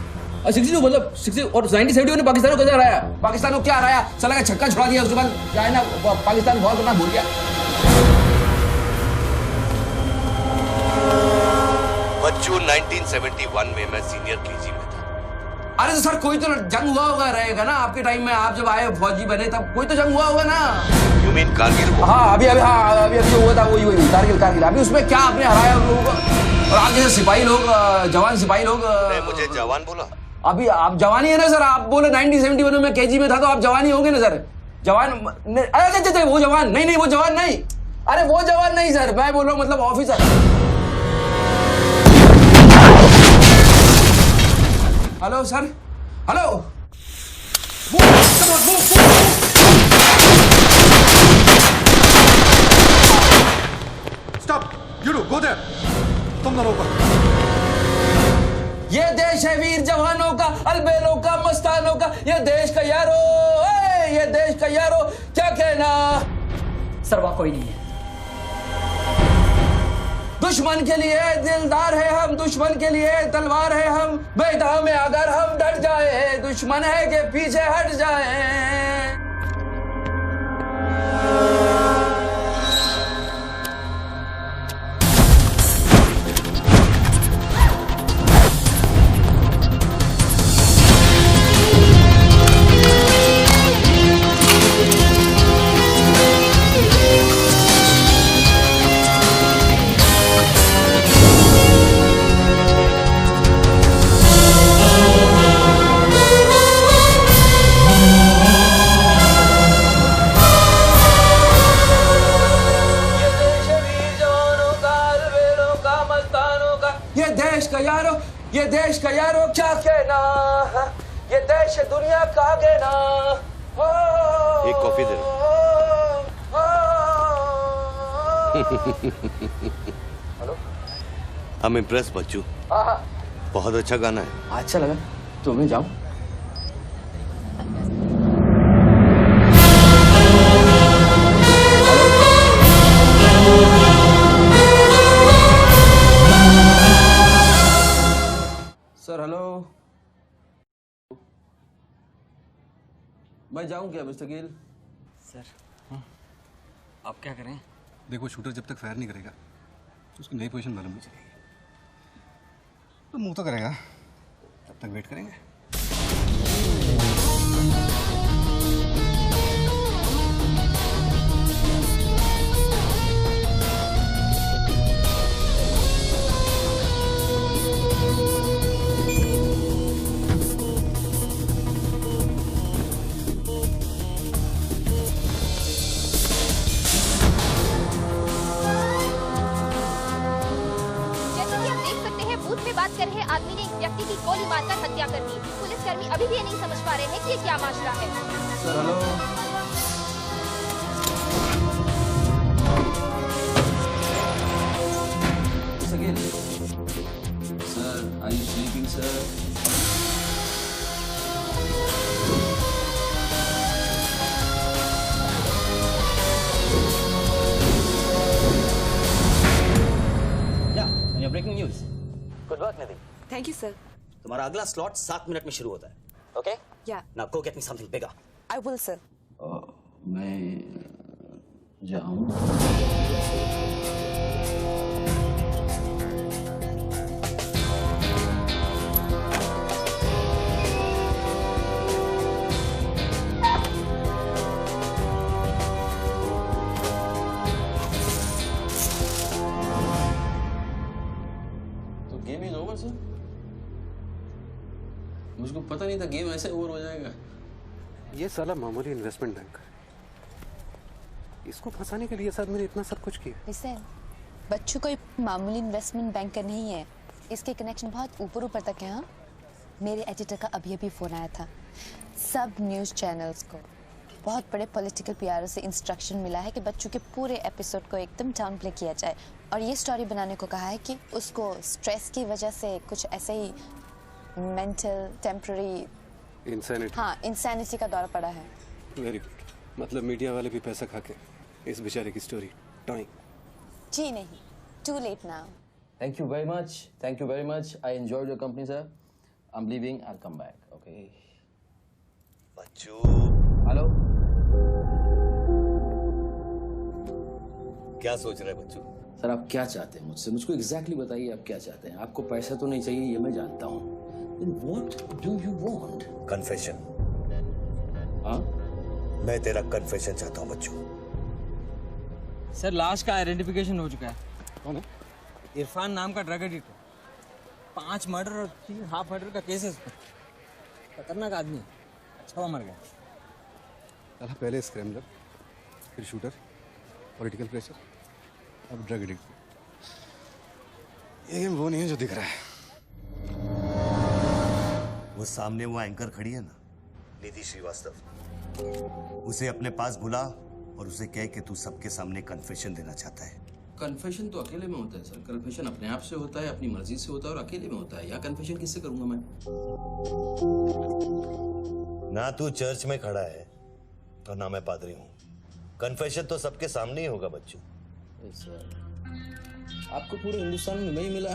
[SPEAKER 5] 62 मतलब 60 और 1970 ने पाकिस्तान को कैसे हराया? पाकिस्तान को क्या हराया? साला का छक्का छुड़ा दिया, उसके बाद क्या है ना पाकिस्तान बहुत करना भूल गया।
[SPEAKER 7] बच्चू 1971 में मैं सीनियर केजी में था।
[SPEAKER 5] अरे तो सर कोई तो जंग हुआ होगा रहेगा ना आपके टाइम में, आप जब आए फौजी बने तब कोई तो जंग हुआ होगा ना।
[SPEAKER 7] You mean Kargil?
[SPEAKER 5] हाँ अभी जो हुआ था वही कारगिल। अभी उसमें क्या आपने हराया उन लोगों को? और आप जैसे सिपाही लोग, जवान सिपाही लोग।
[SPEAKER 7] मुझे जवान बोला?
[SPEAKER 5] अभी आप जवान ही है ना सर। आप बोले 1971 में केजी में था तो आप जवान ही होंगे ना सर। जवान अरे वो जवान नहीं, वो जवान नहीं। अरे वो जवान नहीं सर, मैं बोल रहा हूँ मतलब officer. Hello sir, hello.
[SPEAKER 12] Stop, you do go there. तुम दोनों ऊपर।
[SPEAKER 5] ये देश है वीर जवानों का, अलबेलों का, मस्तानों का। ये देश का यारो, ये देश का यारो, क्या कहना।
[SPEAKER 18] सर वहाँ कोई नहीं है।
[SPEAKER 5] दुश्मन के लिए दिलदार है हम, दुश्मन के लिए तलवार है हम। मैदान में अगर हम डट जाए, दुश्मन है के पीछे हट जाए। ये देश का यारो क्या कहना, ये देश दुनिया का कहना।
[SPEAKER 7] एक coffee they
[SPEAKER 5] hello,
[SPEAKER 7] I'm impressed बच्चू। बहुत अच्छा गाना है।
[SPEAKER 5] अच्छा लगा तो मैं जाऊं। सर हेलो, मैं जाऊं क्या मिस्टर गिल?
[SPEAKER 12] सर आप क्या करें? देखो शूटर जब तक फायर नहीं करेगा तो उसकी नई पोजीशन मालूम नहीं चलेगी। तो मूव तो करेगा, तब तक वेट करेंगे।
[SPEAKER 14] बात कर रहे आदमी ने एक व्यक्ति की गोली मारकर हत्या कर दी। पुलिसकर्मी अभी भी ये नहीं समझ पा रहे हैं कि ये क्या मामला है।
[SPEAKER 5] Sir hello, sir are you sleeping sir?
[SPEAKER 18] या breaking news.
[SPEAKER 19] Good work Nidhi.
[SPEAKER 18] Thank you sir.
[SPEAKER 19] तुम्हारा अगला स्लॉट 7 मिनट में शुरू होता है। ओके?
[SPEAKER 14] या।
[SPEAKER 19] Now go get me something bigger.
[SPEAKER 14] I will sir.
[SPEAKER 5] मैं जाऊं? Game is over sir. मुझको पता नहीं था गेम ऐसे ओवर हो जाएगा।
[SPEAKER 12] ये साला मामूली इन्वेस्टमेंट बैंकर, इसको फंसाने के लिए साथ मैंने इतना सब कुछ किया।
[SPEAKER 14] लिसन, बच्चू कोई मामूली इन्वेस्टमेंट बैंकर नहीं है। इसके कनेक्शन बहुत ऊपर ऊपर तक है। हाँ, मेरे एडिटर का अभी अभी फोन आया था। सब न्यूज़ चैनल्स को बहुत बड़े पॉलिटिकल पीआरओ से इंस्ट्रक्शन मिला है कि बच्चू के पूरे एपिसोड को एकदम डाउन प्ले किया जाए और ये स्टोरी बनाने को कहा है कि उसको स्ट्रेस की वजह से कुछ ऐसे ही मेंटल टेम्पररी
[SPEAKER 12] इंसैनिटी,
[SPEAKER 14] हाँ इंसैनिटी का दौरा पड़ा है।
[SPEAKER 12] Very good. मतलब मीडिया वाले भी पैसा खा के इस बेचारे की स्टोरी टॉइंग।
[SPEAKER 14] जी नहीं, too late now.
[SPEAKER 5] Thank you very much. Thank you very much. I enjoyed your company, sir. I'm leaving. I'll come back. Okay.
[SPEAKER 7] Bachchu.
[SPEAKER 5] Hello.
[SPEAKER 7] क्या सोच रहे हैं बच्चू?
[SPEAKER 5] सर आप क्या चाहते हैं मुझसे? मुझको एग्जैक्टली बताइए आप क्या चाहते हैं। आपको पैसा तो नहीं चाहिए, ये मैं जानता हूँ। Then what do you want?
[SPEAKER 7] Confession.
[SPEAKER 5] हाँ?
[SPEAKER 7] मैं तेरा कन्फेशन चाहता हूँ बच्चू।
[SPEAKER 8] सर लाश का आइडेंटिफिकेशन हो चुका है। कौन है? इरफान नाम का ड्रग एडिक्ट है। 5 मर्डर और 3 हाफ मर्डर का केस है इसमें। खतरनाक आदमी है। अच्छा हुआ मर गया।
[SPEAKER 12] साला पहले स्क्रैम्बलर, फिर शूटर, पॉलिटिकल प्रेशर, अब ड्रग एडिक्ट। ये गेम वो नहीं है जो दिख रहा है।
[SPEAKER 7] वो सामने वो एंकर खड़ी है ना, निधि श्रीवास्तव, उसे अपने पास बुला और उसे कह कि तू सबके सामने कन्फेशन देना चाहता है।
[SPEAKER 5] कन्फेशन तो अकेले में होता है सर। कन्फेशन अपने आप से होता है, अपनी मर्जी से होता है और अकेले में होता है। या कन्फेशन किससे करूंगा मैं?
[SPEAKER 7] ना तू चर्च में खड़ा है और ना मैं पादरी हूँ। कन्फेशन तो सबके सामने ही होगा बच्चू।
[SPEAKER 5] सर आपको पूरे हिंदुस्तान में नहीं मिला,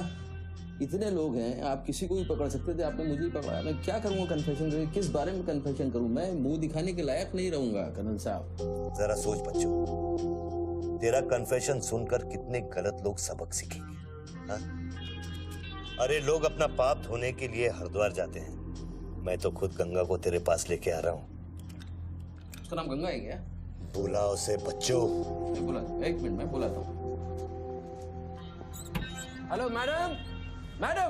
[SPEAKER 5] इतने लोग हैं, आप किसी को भी पकड़ सकते थे, आपने मुझे ही पकड़ा। मैं क्या करूंगा कन्फेशन करके? किस बारे में कन्फेशन करूं? मैं मुंह दिखाने के लायक नहीं रहूंगा कर्नल साहब।
[SPEAKER 7] जरा सोच बच्चू, तेरा कन्फेशन सुनकर कितने गलत लोग सबक सीखेंगे। हाँ? अरे लोग अपना पाप धोने के लिए हरिद्वार जाते हैं, मैं तो खुद गंगा को तेरे पास लेके आ रहा हूँ।
[SPEAKER 5] उसका नाम गंगा है क्या?
[SPEAKER 7] बुला उसे बच्चू।
[SPEAKER 5] बुला, 1 मिनट मैं बुलाता हूँ। हेलो मैडम, मैडम,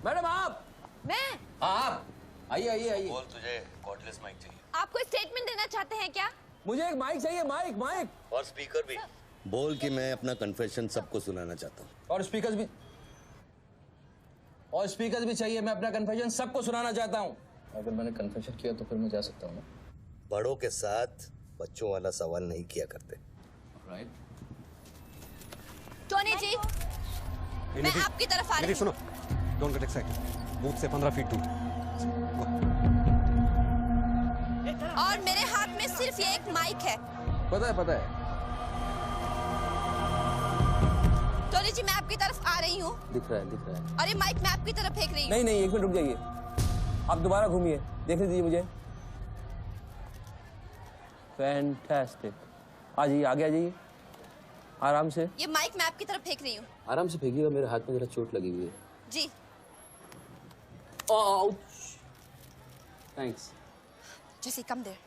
[SPEAKER 5] मैडम आप?
[SPEAKER 14] मैं?
[SPEAKER 5] आप आइए आइए आइए।
[SPEAKER 7] बोल, तुझे कॉर्डलेस माइक चाहिए?
[SPEAKER 14] आप कोई स्टेटमेंट देना चाहते हैं क्या?
[SPEAKER 5] मुझे एक माइक चाहिए, माइक माइक
[SPEAKER 7] और स्पीकर भी। बोल कि मैं अपना कन्फेशन सबको सुनाना चाहता हूँ।
[SPEAKER 5] और स्पीकर भी चाहिए। मैं अपना कन्फेशन सबको सुनाना चाहता हूँ। अगर मैंने कन्फेशन किया तो फिर मैं जा सकता हूँ ना?
[SPEAKER 7] बड़ों के साथ बच्चों वाला सवाल नहीं किया करते।
[SPEAKER 5] राइट।
[SPEAKER 14] टोनी जी, मैं आपकी तरफ आ रही हूँ।
[SPEAKER 12] सुनो, डोंट गेट एक्साइटेड। बूथ से 15 फीट दूर।
[SPEAKER 14] और मेरे हाथ में सिर्फ ये एक माइक है।
[SPEAKER 5] पता है, पता है।
[SPEAKER 14] टोनी जी, मैं आपकी तरफ आ रही हूँ।
[SPEAKER 5] दिख रहा है, दिख रहा है।
[SPEAKER 14] और ये माइक मैं आपकी तरफ फेंक रही हूँ।
[SPEAKER 5] नहीं नहीं, 1 मिनट रुक जाइए। आप दोबारा घूमिए, देखने दीजिए मुझे। फैंटास्टिक। आ जाइए, आगे आ जाइए, आराम से।
[SPEAKER 14] ये माइक मैं आपकी तरफ फेंक रही हूँ।
[SPEAKER 5] आराम से फेंकिएगा, मेरे हाथ में जरा चोट लगी हुई है।
[SPEAKER 14] जी।
[SPEAKER 5] थैंक्स।
[SPEAKER 14] जैसे कम देर।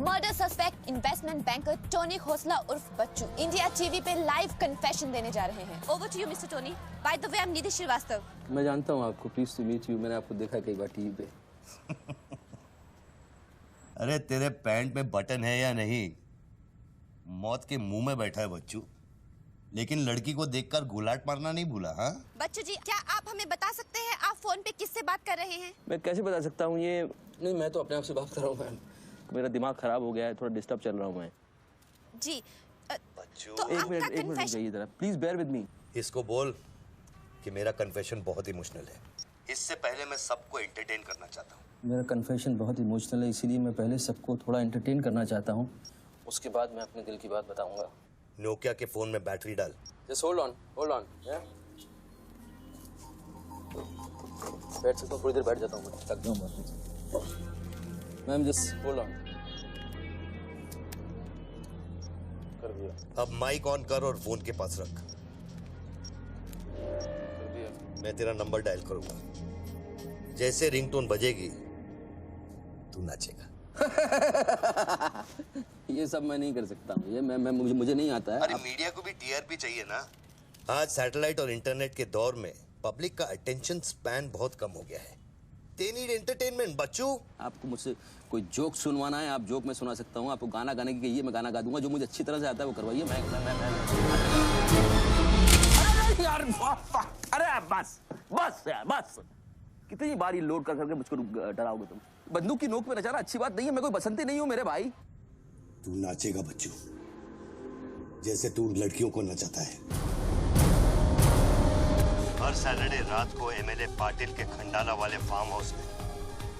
[SPEAKER 14] Murder suspect investment banker Tony Khosla उर्फ बच्चू इंडिया टीवी पे लाइव कन्फेशन देने जा रहे हैं। Over to you mister Tony. By the way, I am Nidhi Shrivastava.
[SPEAKER 5] मैं जानता हूँ आपको, प्लीज टू मीट यू। मैंने आपको देखा कई बार टीवी पे।
[SPEAKER 7] अरे तेरे पैंट में बटन है या नहीं? मौत के मुंह में बैठा है बच्चू, लेकिन लड़की को देखकर गुलाट मारना नहीं भूला। हाँ
[SPEAKER 14] बच्चू जी, क्या आप हमें बता सकते हैं आप फोन पे किससे बात कर रहे हैं?
[SPEAKER 5] मैं कैसे बता सकता हूँ ये? नहीं, मैं तो अपने आप से बात कर रहा हूँ मैम। मेरा दिमाग खराब हो गया है, थोड़ा डिस्टर्ब चल रहा हूँ मैं।
[SPEAKER 14] जी।
[SPEAKER 7] बच्चू,
[SPEAKER 14] तो
[SPEAKER 5] एक मिनट रुक जाइए जरा, प्लीज बेयर विद मी।
[SPEAKER 7] इसको बोल कि मेरा कन्फेशन बहुत इमोशनल है। इससे पहले मैं सबको एंटरटेन करना चाहता हूँ।
[SPEAKER 5] मेरा कन्फेशन बहुत इमोशनल है, इसीलिए मैं पहले सबको थोड़ा एंटरटेन करना चाहता हूँ, उसके बाद मैं अपने दिल की बात बताऊंगा।
[SPEAKER 7] नोकिया के फोन में बैटरी डाल।
[SPEAKER 5] Just hold on, hold on. बैठ सकता हूँ, थोड़ी देर बैठ जाता हूँ, थक गया हूँ मैम। Just hold on. कर दिया।
[SPEAKER 7] अब माइक ऑन कर और फोन के पास रख।
[SPEAKER 5] कर दिया।
[SPEAKER 7] मैं तेरा नंबर डायल करूंगा, जैसे रिंगटोन बजेगी तू नाचेगा।
[SPEAKER 5] ये सब मैं नहीं कर सकता हूँ, ये मैं मुझे नहीं आता है।
[SPEAKER 7] अरे मीडिया को भी टीआरपी चाहिए ना। आज सैटेलाइट और इंटरनेट के दौर में पब्लिक का अटेंशन स्पैन बहुत कम हो गया है। They need entertainment, बच्चू।
[SPEAKER 5] आपको मुझसे कोई जोक सुनवाना है, आप जोक मैं सुना सकता हूँ। आपको गाना गाने की कहिए, मैं गाना गा दूंगा। जो मुझे अच्छी तरह से आता है वो करवाइए। मैं अरे यार, अरे बस बस यार, बस। कितनी बार ये लोड कर करके मुझको डराओगे तुम? बंदूक की नोक पे नचाना अच्छी बात नहीं है। मैं कोई बसंती नहीं हूँ मेरे भाई।
[SPEAKER 7] तू नाचेगा बच्चू, जैसे तू लड़कियों को नचाता है। हर सैटरडे रात को एमएलए पाटिल के खंडाला वाले फार्म हाउस में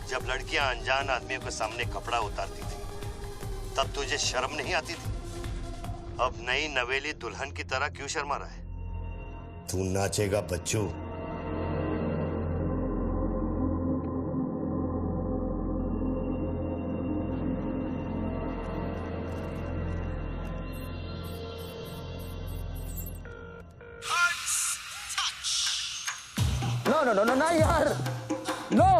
[SPEAKER 7] जब लड़कियां अनजान आदमियों के सामने कपड़ा उतारती थी, तब तुझे शर्म नहीं आती थी? अब नई नवेली दुल्हन की तरह क्यों शर्मा रहा है? तू नाचेगा बच्चू।
[SPEAKER 15] No, यार, no.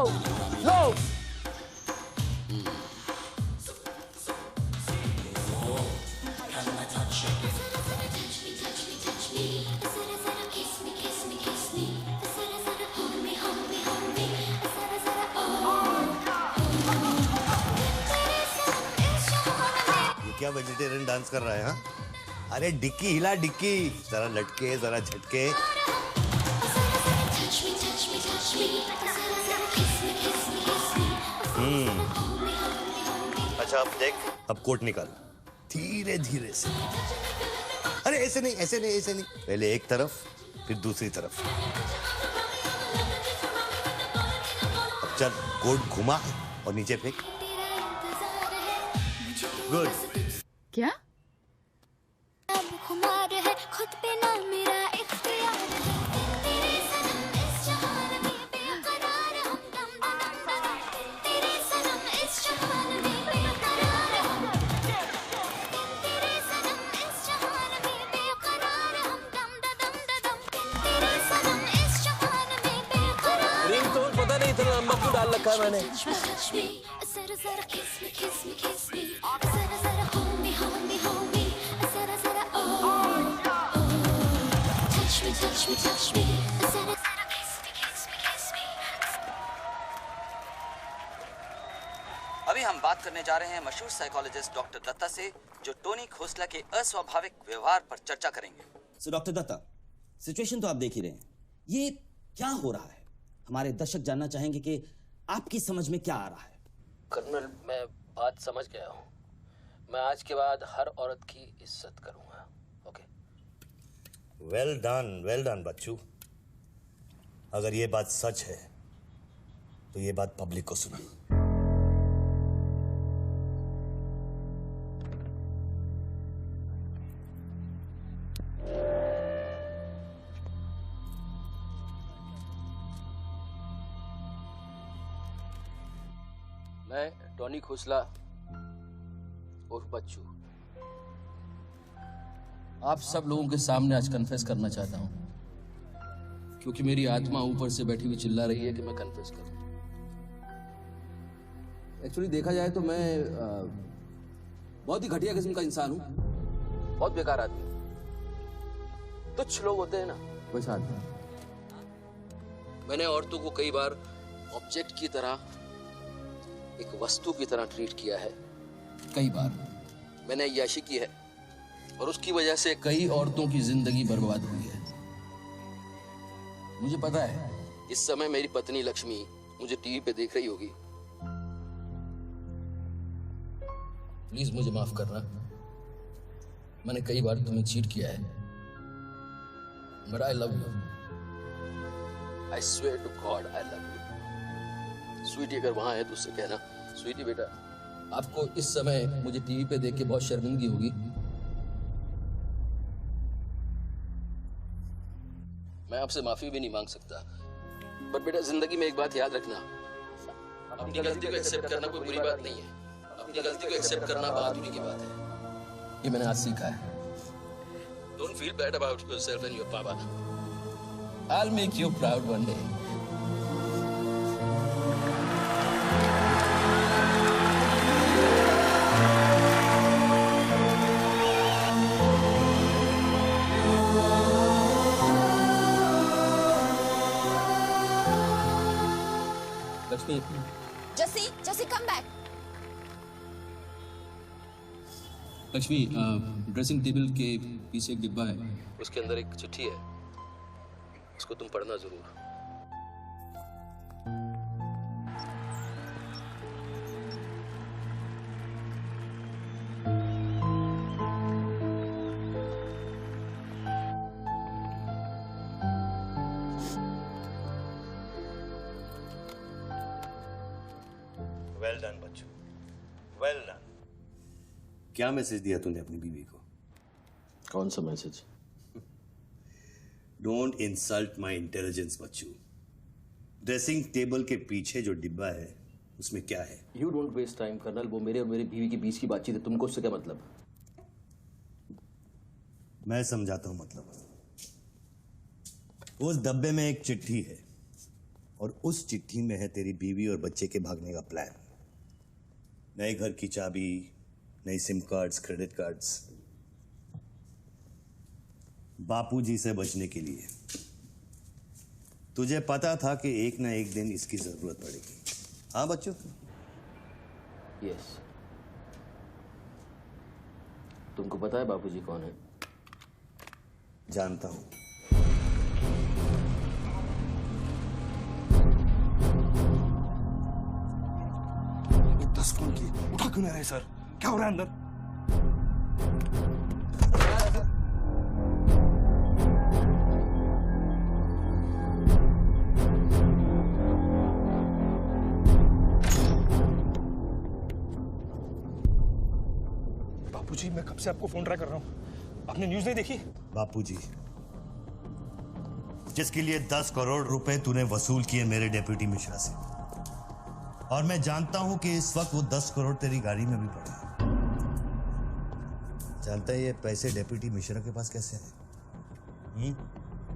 [SPEAKER 7] क्या वेजिटेरियन डांस कर रहा है? हाँ, अरे डिक्की हिला, डिक्की जरा लटके जरा झटके। अच्छा अब देख, अब कोट निकाल धीरे धीरे से। अरे ऐसे नहीं, ऐसे नहीं, ऐसे नहीं, पहले एक तरफ फिर दूसरी तरफ। अब चल कोट घुमा और नीचे फेंक। गुड।
[SPEAKER 11] क्या?
[SPEAKER 20] खुद पे ना मेरा इख्तियार है, तेरे सनम इस जहान में बेकरार हम दम दम दम, तेरे सनम इस जहान में बेकरार हम, तेरे सनम इस जहान में बेकरार हम दम दम दम, तेरे सनम इस जहान में बेकरार।
[SPEAKER 17] रिंगटोन पता नहीं इतना लंबा क्यों डाल रखा है मैंने।
[SPEAKER 20] जरा जरा किस मी किस मी किस मी, जरा जरा hold me hold me hold me, जरा जरा touch me touch me, जरा जरा kiss me kiss me kiss me।
[SPEAKER 19] अभी हम बात करने जा रहे हैं मशहूर साइकोलॉजिस्ट डॉक्टर दत्ता से, जो टोनी खोसला के अस्वाभाविक व्यवहार पर चर्चा करेंगे। सो डॉक्टर दत्ता, सिचुएशन तो आप देख ही रहे हैं, ये क्या हो रहा है? हमारे दर्शक जानना चाहेंगे कि आपकी समझ में क्या आ रहा है।
[SPEAKER 5] कर्नल, मैं बात समझ गया हूँ। मैं आज के बाद हर औरत की इज्जत करूंगा। ओके?
[SPEAKER 7] वेल डन बच्चू। अगर ये बात सच है तो ये बात पब्लिक को सुना।
[SPEAKER 5] मैं टोनी खोसला उर्फ बच्चू आप सब लोगों के सामने आज कन्फेस करना चाहता हूं, क्योंकि मेरी आत्मा ऊपर से बैठी हुई चिल्ला रही है कि मैं कन्फेस करूं। एक्चुअली देखा जाए तो मैं बहुत ही घटिया किस्म का इंसान हूं, बहुत बेकार आदमी। तुच्छ लोग होते हैं ना, वैसा आदमी। मैंने औरतों को कई बार ऑब्जेक्ट की तरह, एक वस्तु की तरह ट्रीट किया है। कई बार मैंने अय्याशी की है और उसकी वजह से कई औरतों की जिंदगी बर्बाद हुई है। मुझे पता है इस समय मेरी पत्नी लक्ष्मी मुझे टीवी पे देख रही होगी। प्लीज मुझे माफ करना, मैंने कई बार तुम्हें चीट किया है, but I love you. I swear to God I love you. Sweetie अगर वहां है तो उससे कहना, स्वीटी बेटा, आपको इस समय मुझे टीवी पे देख के बहुत शर्मिंदगी होगी। मैं आपसे माफी भी नहीं मांग सकता, बट बेटा जिंदगी में एक बात याद रखना, अपनी गलती को एक्सेप्ट करना कोई बुरी बात नहीं है, अपनी गलती को एक्सेप्ट करना बहादुरी की बात है। ये मैंने आज सीखा है। Don't feel bad about yourself and your पापा। I'll make you proud one day. Lakshmi.
[SPEAKER 14] Jesse, come back.
[SPEAKER 5] Lakshmi, dressing table के पीछे एक डिब्बा है, उसके अंदर एक चिट्ठी है, उसको तुम पढ़ना जरूर।
[SPEAKER 7] वेल डन बच्चू, वेल डन। क्या मैसेज दिया तूने अपनी बीवी को?
[SPEAKER 5] कौन सा message?
[SPEAKER 7] Don't insult my intelligence बच्चू। ड्रेसिंग टेबल के पीछे जो डिब्बा है उसमें क्या है?
[SPEAKER 5] You don't waste time colonel, वो मेरे और मेरी बीवी के बीच की बातचीत है, तुमको उससे क्या मतलब?
[SPEAKER 7] मैं समझाता हूं मतलब। उस डब्बे में एक चिट्ठी है और उस चिट्ठी में है तेरी बीवी और बच्चे के भागने का प्लान। नए घर की चाबी, नई सिम कार्ड्स, क्रेडिट कार्ड्स, बापूजी से बचने के लिए। तुझे पता था कि एक ना एक दिन इसकी जरूरत पड़ेगी। हाँ बच्चों?
[SPEAKER 5] यस। तुमको पता है बापूजी कौन है?
[SPEAKER 7] जानता हूं।
[SPEAKER 17] 10 फोन किए, उठा क्यों नहीं रहे सर? क्या हो रहा है अंदर? बापूजी, मैं कब से आपको फोन ट्राई कर रहा हूँ, आपने न्यूज नहीं देखी?
[SPEAKER 7] बापूजी, जिसके लिए 10 करोड़ रुपए तूने वसूल किए मेरे डेप्यूटी मिश्रा से, और मैं जानता हूं कि इस वक्त वो 10 करोड़ तेरी गाड़ी में भी पड़े हैं। जानता है ये पैसे डेप्यूटी मिश्रा के पास कैसे आए?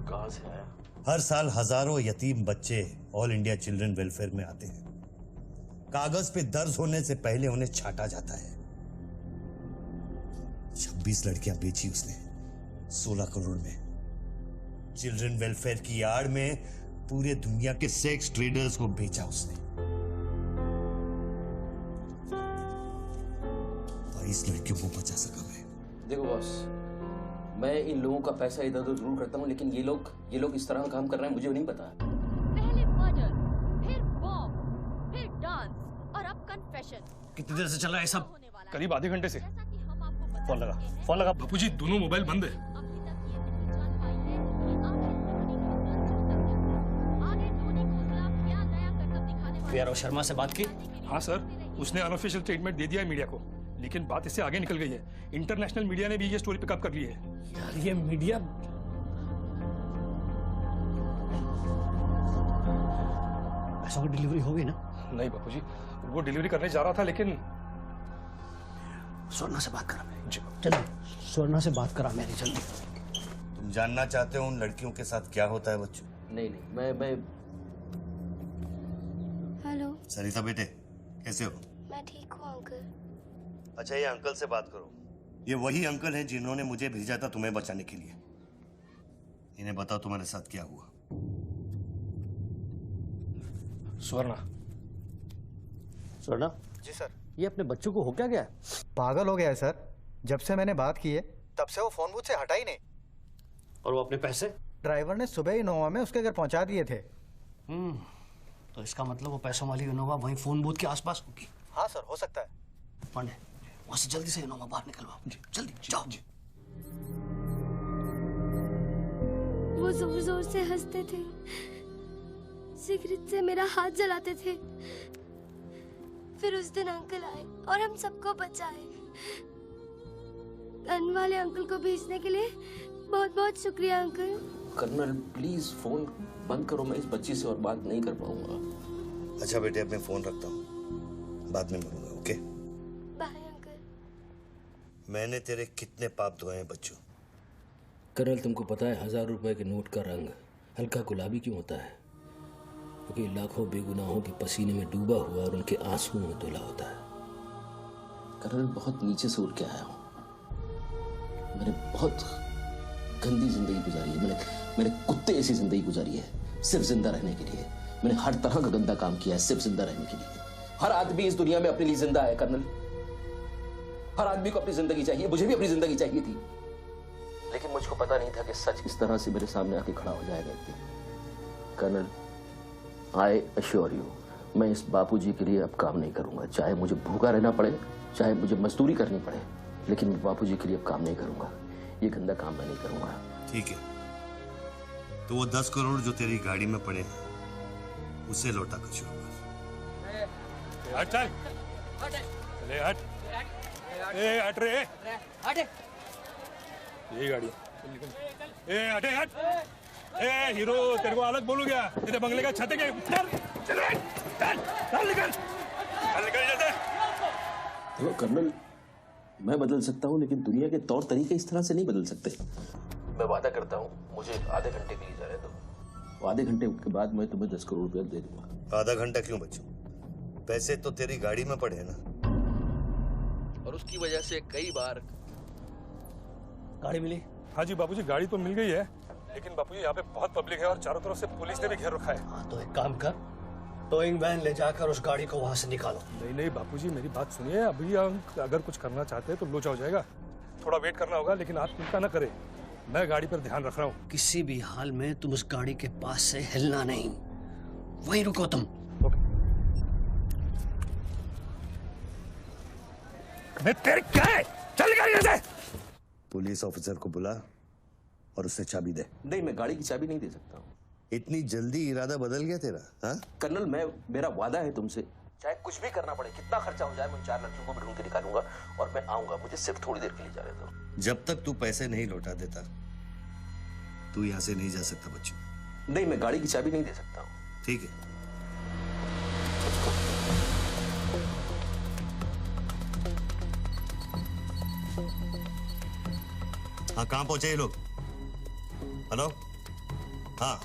[SPEAKER 5] कहां से आया?
[SPEAKER 7] हर साल हजारों यतीम बच्चे ऑल इंडिया चिल्ड्रन वेलफेयर में आते हैं। कागज पे दर्ज होने से पहले उन्हें छांटा जाता है। 26 लड़कियां बेची उसने 16 करोड़ में। चिल्ड्रन वेलफेयर की आड़ में पूरे दुनिया के सेक्स ट्रेडर्स को बेचा उसने। 22 लड़कियों को बचा सका मैं।
[SPEAKER 5] देखो बॉस, मैं इन लोगों का पैसा इधर उधर जरूर करता हूँ, लेकिन ये लोग इस तरह काम कर रहे हैं मुझे नहीं पता।
[SPEAKER 14] पहले मर्डर, फिर बॉम्ब, फिर डांस और अब कन्फेशन।
[SPEAKER 1] कितनी देर से चल रहा है सब?
[SPEAKER 17] करीब आधे घंटे से। फोन लगा। बापूजी, दोनों मोबाइल बंद है।
[SPEAKER 1] वीआरओ शर्मा से बात की?
[SPEAKER 17] हाँ सर, उसने अनऑफिशियल स्टेटमेंट दे दिया है मीडिया को, लेकिन बात इससे आगे निकल गई है। इंटरनेशनल मीडिया ने भी ये स्टोरी पिकअप कर ली है।
[SPEAKER 1] यार ये मीडिया पैसों की डिलीवरी होगी ना?
[SPEAKER 17] नहीं बापूजी, वो डिलीवरी करने जा रहा था, लेकिन
[SPEAKER 1] स्वर्णा से बात करा मेरी। जल्दी स्वर्णा से बात करा मेरी, जल्दी।
[SPEAKER 7] तुम जानना चाहते हो उन लड़कियों के साथ क्या होता है बच्चों?
[SPEAKER 5] नहीं, मैं
[SPEAKER 4] हेलो
[SPEAKER 7] सरिता बेटे, कैसे हो?
[SPEAKER 4] मैं ठीक हूँ अंकल।
[SPEAKER 7] अच्छा, ये अंकल से बात करो। ये वही अंकल हैं जिन्होंने मुझे भेजा था तुम्हें बचाने के लिए। इन्हें बताओ तुम्हारे साथ क्या हुआ।
[SPEAKER 17] स्वर्णा।
[SPEAKER 1] स्वर्णा
[SPEAKER 9] जी सर।
[SPEAKER 1] ये अपने बच्चों को हो क्या गया?
[SPEAKER 9] पागल हो गया है सर। जब से मैंने बात की है तब से वो फोन बूथ से हटा ही नहीं।
[SPEAKER 1] और वो अपने पैसे?
[SPEAKER 9] ड्राइवर ने सुबह इनोवा में उसके घर पहुंचा दिए थे।
[SPEAKER 1] तो इसका मतलब वो पैसों वाली इनोवा वहीं फोन बूथ के आसपास होगी।
[SPEAKER 9] हाँ सर, हो सकता है।
[SPEAKER 1] पांडे, वहां से जल्दी से इनोवा बाहर निकलवाओ। जल्दी जाओ।
[SPEAKER 20] वो जोर जोर से हंसते थे, सिगरेट से मेरा हाथ जलाते थे। फिर उस दिन अंकल आए और हम सबको बचाए। गन वाले अंकल को भेजने के लिए बहुत बहुत शुक्रिया अंकल।
[SPEAKER 5] कर्नल प्लीज फोन बंद करो, मैं इस बच्ची से और बात नहीं कर पाऊंगा।
[SPEAKER 7] अच्छा बेटे, अब मैं फोन रखता हूँ, बाद में मिलूंगा। Okay
[SPEAKER 20] bye uncle.
[SPEAKER 7] मैंने तेरे कितने पाप धोए हैं बच्चों।
[SPEAKER 5] कर्नल, तुमको पता है 1000 रुपए के नोट का रंग हल्का गुलाबी क्यों होता है? क्योंकि लाखों बेगुनाहों के पसीने में डूबा हुआ और उनके आंसुओं में धुला होता है। कर्नल, बहुत नीचे से उठ के आया हूँ। मैंने बहुत गंदी जिंदगी गुजारी है। मैंने कुत्ते ऐसी जिंदगी गुजारी है सिर्फ जिंदा रहने के लिए। मैंने हर तरह का गंदा काम किया है सिर्फ जिंदा रहने के लिए। हर आदमी इस दुनिया में अपने लिए जिंदा है कर्नल। हर आदमी को अपनी जिंदगी चाहिए, मुझे भी अपनी जिंदगी चाहिए थी, लेकिन मुझको पता नहीं था कि सच इस तरह से मेरे सामने आके खड़ा हो जाएगा। कर्नल, आई अश्योर यू, मैं इस बापूजी के लिए अब काम नहीं करूंगा। चाहे मुझे भूखा रहना पड़े, चाहे मुझे मजदूरी करनी पड़े, लेकिन मैं बापूजी के लिए अब काम नहीं करूंगा। ये गंदा काम मैं नहीं करूंगा।
[SPEAKER 7] ठीक है, तो वो 10 करोड़ जो तेरी गाड़ी में पड़े हैं उसे लौटा कर शुरू कर।
[SPEAKER 17] हट चल, ले हट, ए हट रे, यही गाड़ी है। ए हटे हट। ए हीरो तेरे को अलग बोलू क्या? तेरे बंगले का छत है क्या? चल चल निकल जल्दी।
[SPEAKER 5] देखो कर्नल, मैं बदल सकता हूँ लेकिन दुनिया के तौर तरीके इस तरह से नहीं बदल सकते। मैं वादा करता हूँ, मुझे आधे घंटे के लिए जाने दो। आधे घंटे के बाद मैं तुम्हें 10 करोड़ रुपया दे दूंगा।
[SPEAKER 7] आधा घंटा क्यों बच्चू? पैसे तो तेरी गाड़ी में पड़े हैं ना।
[SPEAKER 5] और उसकी वजह से कई बार
[SPEAKER 17] गाड़ी मिली? हाँ जी बापूजी, गाड़ी तो मिल गई है, लेकिन बापूजी यहाँ पे बहुत पब्लिक है और चारों तरफ से पुलिस ने भी घेर रखा है।
[SPEAKER 1] हाँ तो एक काम कर, टोइंग वैन ले जाकर उस गाड़ी को वहां से निकालो।
[SPEAKER 17] नहीं नहीं बापूजी, मेरी बात सुनिए। अभी अगर कुछ करना चाहते हैं तो लोचा हो जाएगा। थोड़ा वेट करना होगा, लेकिन आप चिंता न करें, मैं गाड़ी पर ध्यान रख रहा हूँ।
[SPEAKER 1] किसी भी हाल में तुम उस गाड़ी के पास से हिलना नहीं, वहीं रुको तुम।
[SPEAKER 17] मैं तेरे क्या है? चल गाड़ी से।
[SPEAKER 7] पुलिस ऑफिसर को बुला और उससे चाबी दे।
[SPEAKER 5] नहीं, मैं गाड़ी की चाबी नहीं दे सकता हूँ।
[SPEAKER 7] इतनी जल्दी इरादा बदल गया तेरा? हाँ
[SPEAKER 5] कर्नल, मेरा वादा है तुमसे, चाहे कुछ भी करना पड़े, कितना खर्चा हो जाए, मैं 4 लड़कियों को ढूंढ के निकालूंगा और मैं आऊंगा। मुझे सिर्फ थोड़ी देर के लिए जाने दो।
[SPEAKER 7] जब तक तू पैसे नहीं लौटा देता तू यहाँ से नहीं जा सकता बच्चू।
[SPEAKER 5] नहीं, मैं गाड़ी की चाबी नहीं दे सकता हूँ।
[SPEAKER 7] ठीक है। हाँ, कहाँ पहुंचे ये लोग? हेलो? हाँ,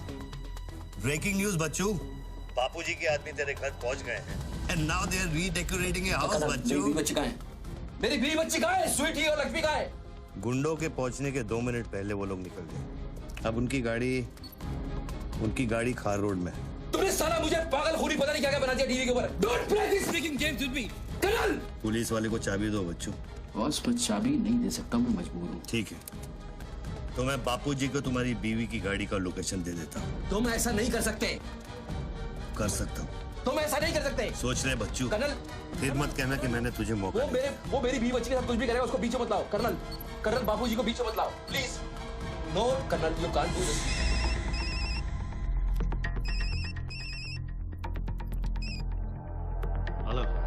[SPEAKER 7] ब्रेकिंग न्यूज बच्चू, बापूजी के आदमी तेरे घर पहुंच गए हैं। And now they are redecorating a house, बच्चू।
[SPEAKER 5] मेरी बच्ची कहाँ है? मेरी बीवी बच्ची कहाँ है? स्वीटी और लक्ष्मी कहाँ है?
[SPEAKER 7] गुंडों के पहुंचने के 2 मिनट पहले वो लोग निकल गए। अब उनकी गाड़ी खार रोड में है।
[SPEAKER 5] तुमने साला मुझे पागलखोरी पता नहीं क्या क्या बना दिया टीवी के ऊपर। Don't play this freaking games with me, colonel.
[SPEAKER 7] Police वाले को चाबी दो बच्चू।
[SPEAKER 5] बॉस, मैं चाबी नहीं दे सकता, मैं मजबूर हूँ।
[SPEAKER 7] ठीक है, तो मैं बापूजी को तुम्हारी बीवी की गाड़ी का लोकेशन दे देता हूँ।
[SPEAKER 5] तुम ऐसा नहीं कर सकते।
[SPEAKER 7] कर सकता हूँ।
[SPEAKER 5] तुम ऐसा नहीं कर सकते।
[SPEAKER 7] सोच ले बच्चू।
[SPEAKER 5] कर्नल,
[SPEAKER 7] फिर मत कहना कि मैंने तुझे मौका दिया।
[SPEAKER 5] वो मेरी बीवी बच्ची के साथ कुछ भी करेगा, उसको बीच मत लाओ। कर्नल बापूजी को बीच मत लाओ, please. No colonel, you can't do this.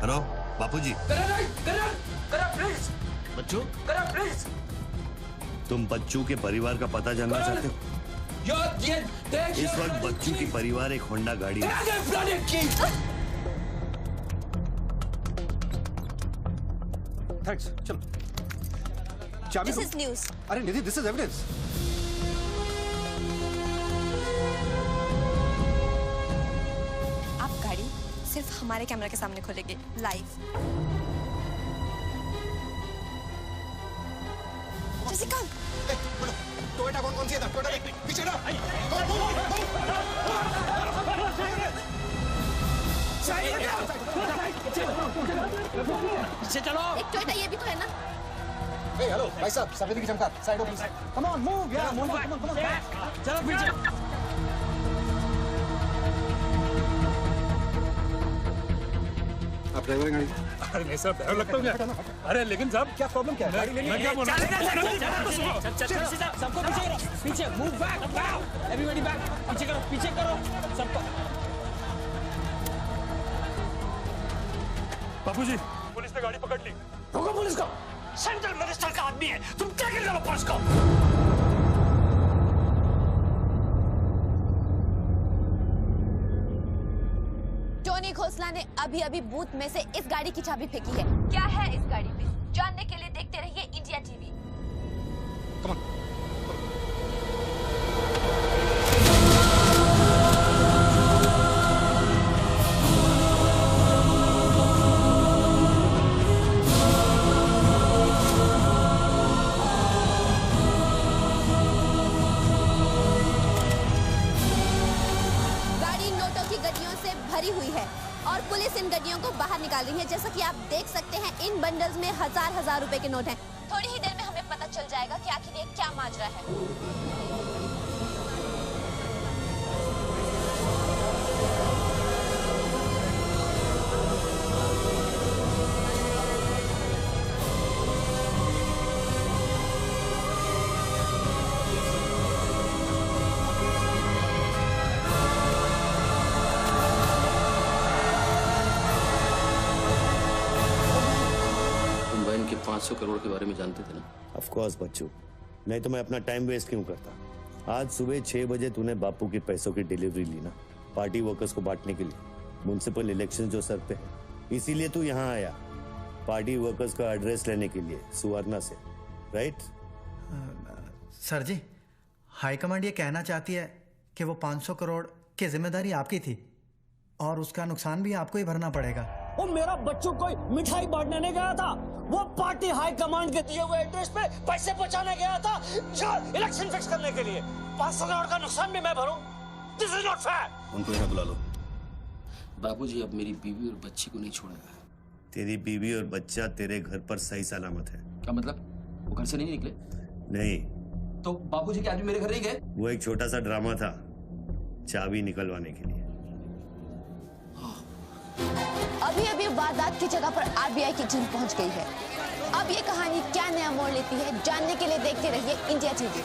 [SPEAKER 7] Hello बापूजी।
[SPEAKER 5] Colonel please.
[SPEAKER 1] बच्चू,
[SPEAKER 5] प्लीज।
[SPEAKER 7] तुम बच्चू के परिवार का पता जानना चाहते हो? इस वक्त बच्चू की परिवार एक होंडा गाड़ी है।
[SPEAKER 12] थैंक्स, चलो।
[SPEAKER 14] This is news.
[SPEAKER 12] अरे निधि, दिस इज एविडेंस।
[SPEAKER 14] आप गाड़ी सिर्फ हमारे कैमरा के सामने खोलेंगे, लाइव। जैसिका,
[SPEAKER 16] टोयोटा कौन सी है? टोयोटा पीछे ना।
[SPEAKER 1] पीछे चलो।
[SPEAKER 14] एक टोयोटा ये भी तो है ना?
[SPEAKER 16] हेलो भाई साहब, सफेदी की चमकार, साइड हो प्लीज। कम ऑन, मूव यार, मूव, कम ऑन।
[SPEAKER 1] चलो पीछे।
[SPEAKER 12] आप ड्राइवर गाड़ी?
[SPEAKER 17] अरे नहीं साहब, डर लगता हूँ क्या? अरे लेकिन साहब, क्या प्रॉब्लम क्या है? मैं क्या बोल रहा हूँ?
[SPEAKER 8] सबको पीछे करो, पीछे, मूव बैक, एवरीबॉडी बैक, पीछे करो सबको।
[SPEAKER 17] बापूजी, पुलिस ने गाड़ी पकड़ ली।
[SPEAKER 1] रोको पुलिस को, सेंट्रल मिनिस्टर का आदमी है, तुम क्या कर रहे हो पुलिस को?
[SPEAKER 14] टोनी खोसला ने अभी बूथ में से इस गाड़ी की चाबी फेंकी है। क्या है इस गाड़ी में, जानने के लिए देखते रहिए इंडिया टीवी। भरी हुई है और पुलिस इन गड्डियों को बाहर निकाल रही है। जैसा कि आप देख सकते हैं, इन बंडल्स में हजार रुपए के नोट हैं। थोड़ी ही देर में हमें पता चल जाएगा कि आखिर ये क्या माजरा है।
[SPEAKER 5] तुम वैन के 500 करोड़ के बारे में जानते थे ना?
[SPEAKER 7] ऑफ कोर्स बच्चू, नहीं तो मैं अपना टाइम वेस्ट क्यों करता। आज सुबह 6 बजे तूने बापू के पैसों की डिलीवरी ली ना, पार्टी वर्कर्स को बांटने के लिए। म्युनिसिपल इलेक्शन जो सर पे है, इसीलिए तू यहाँ आया, पार्टी वर्कर्स का एड्रेस लेने के लिए सुवर्णा से, राइट?
[SPEAKER 9] सर जी, हाईकमांड ये कहना चाहती है कि वो 500 करोड़ की जिम्मेदारी आपकी थी और उसका नुकसान भी आपको ही भरना पड़ेगा।
[SPEAKER 1] वो मेरा बच्चों को मिठाई बांटने नहीं गया था, वो पार्टी हाई कमांड के दिए हुए एड्रेस पे पैसे पहुंचाने गया था इलेक्शन फिक्स करने के लिए। 500 करोड़ का नुकसान भी मैं भरूं? This is not fair.
[SPEAKER 7] उनको यहाँ बुला लो।
[SPEAKER 5] बाबूजी अब मेरी बीवी और बच्ची को नहीं छोड़ेगा।
[SPEAKER 7] तेरी बीवी और बच्चा तेरे घर पर सही सलामत है।
[SPEAKER 5] क्या मतलब? वो घर से नहीं निकले?
[SPEAKER 7] नहीं।
[SPEAKER 5] तो बाबूजी के आदमी मेरे घर नहीं गए?
[SPEAKER 7] वो एक छोटा सा ड्रामा था, चाबी निकलवाने के लिए।
[SPEAKER 14] अभी अभी वारदात की जगह पर आरबीआई की टीम पहुंच गई है। अब ये कहानी क्या नया मोड़ लेती है, जानने के लिए देखते रहिए इंडिया टीवी।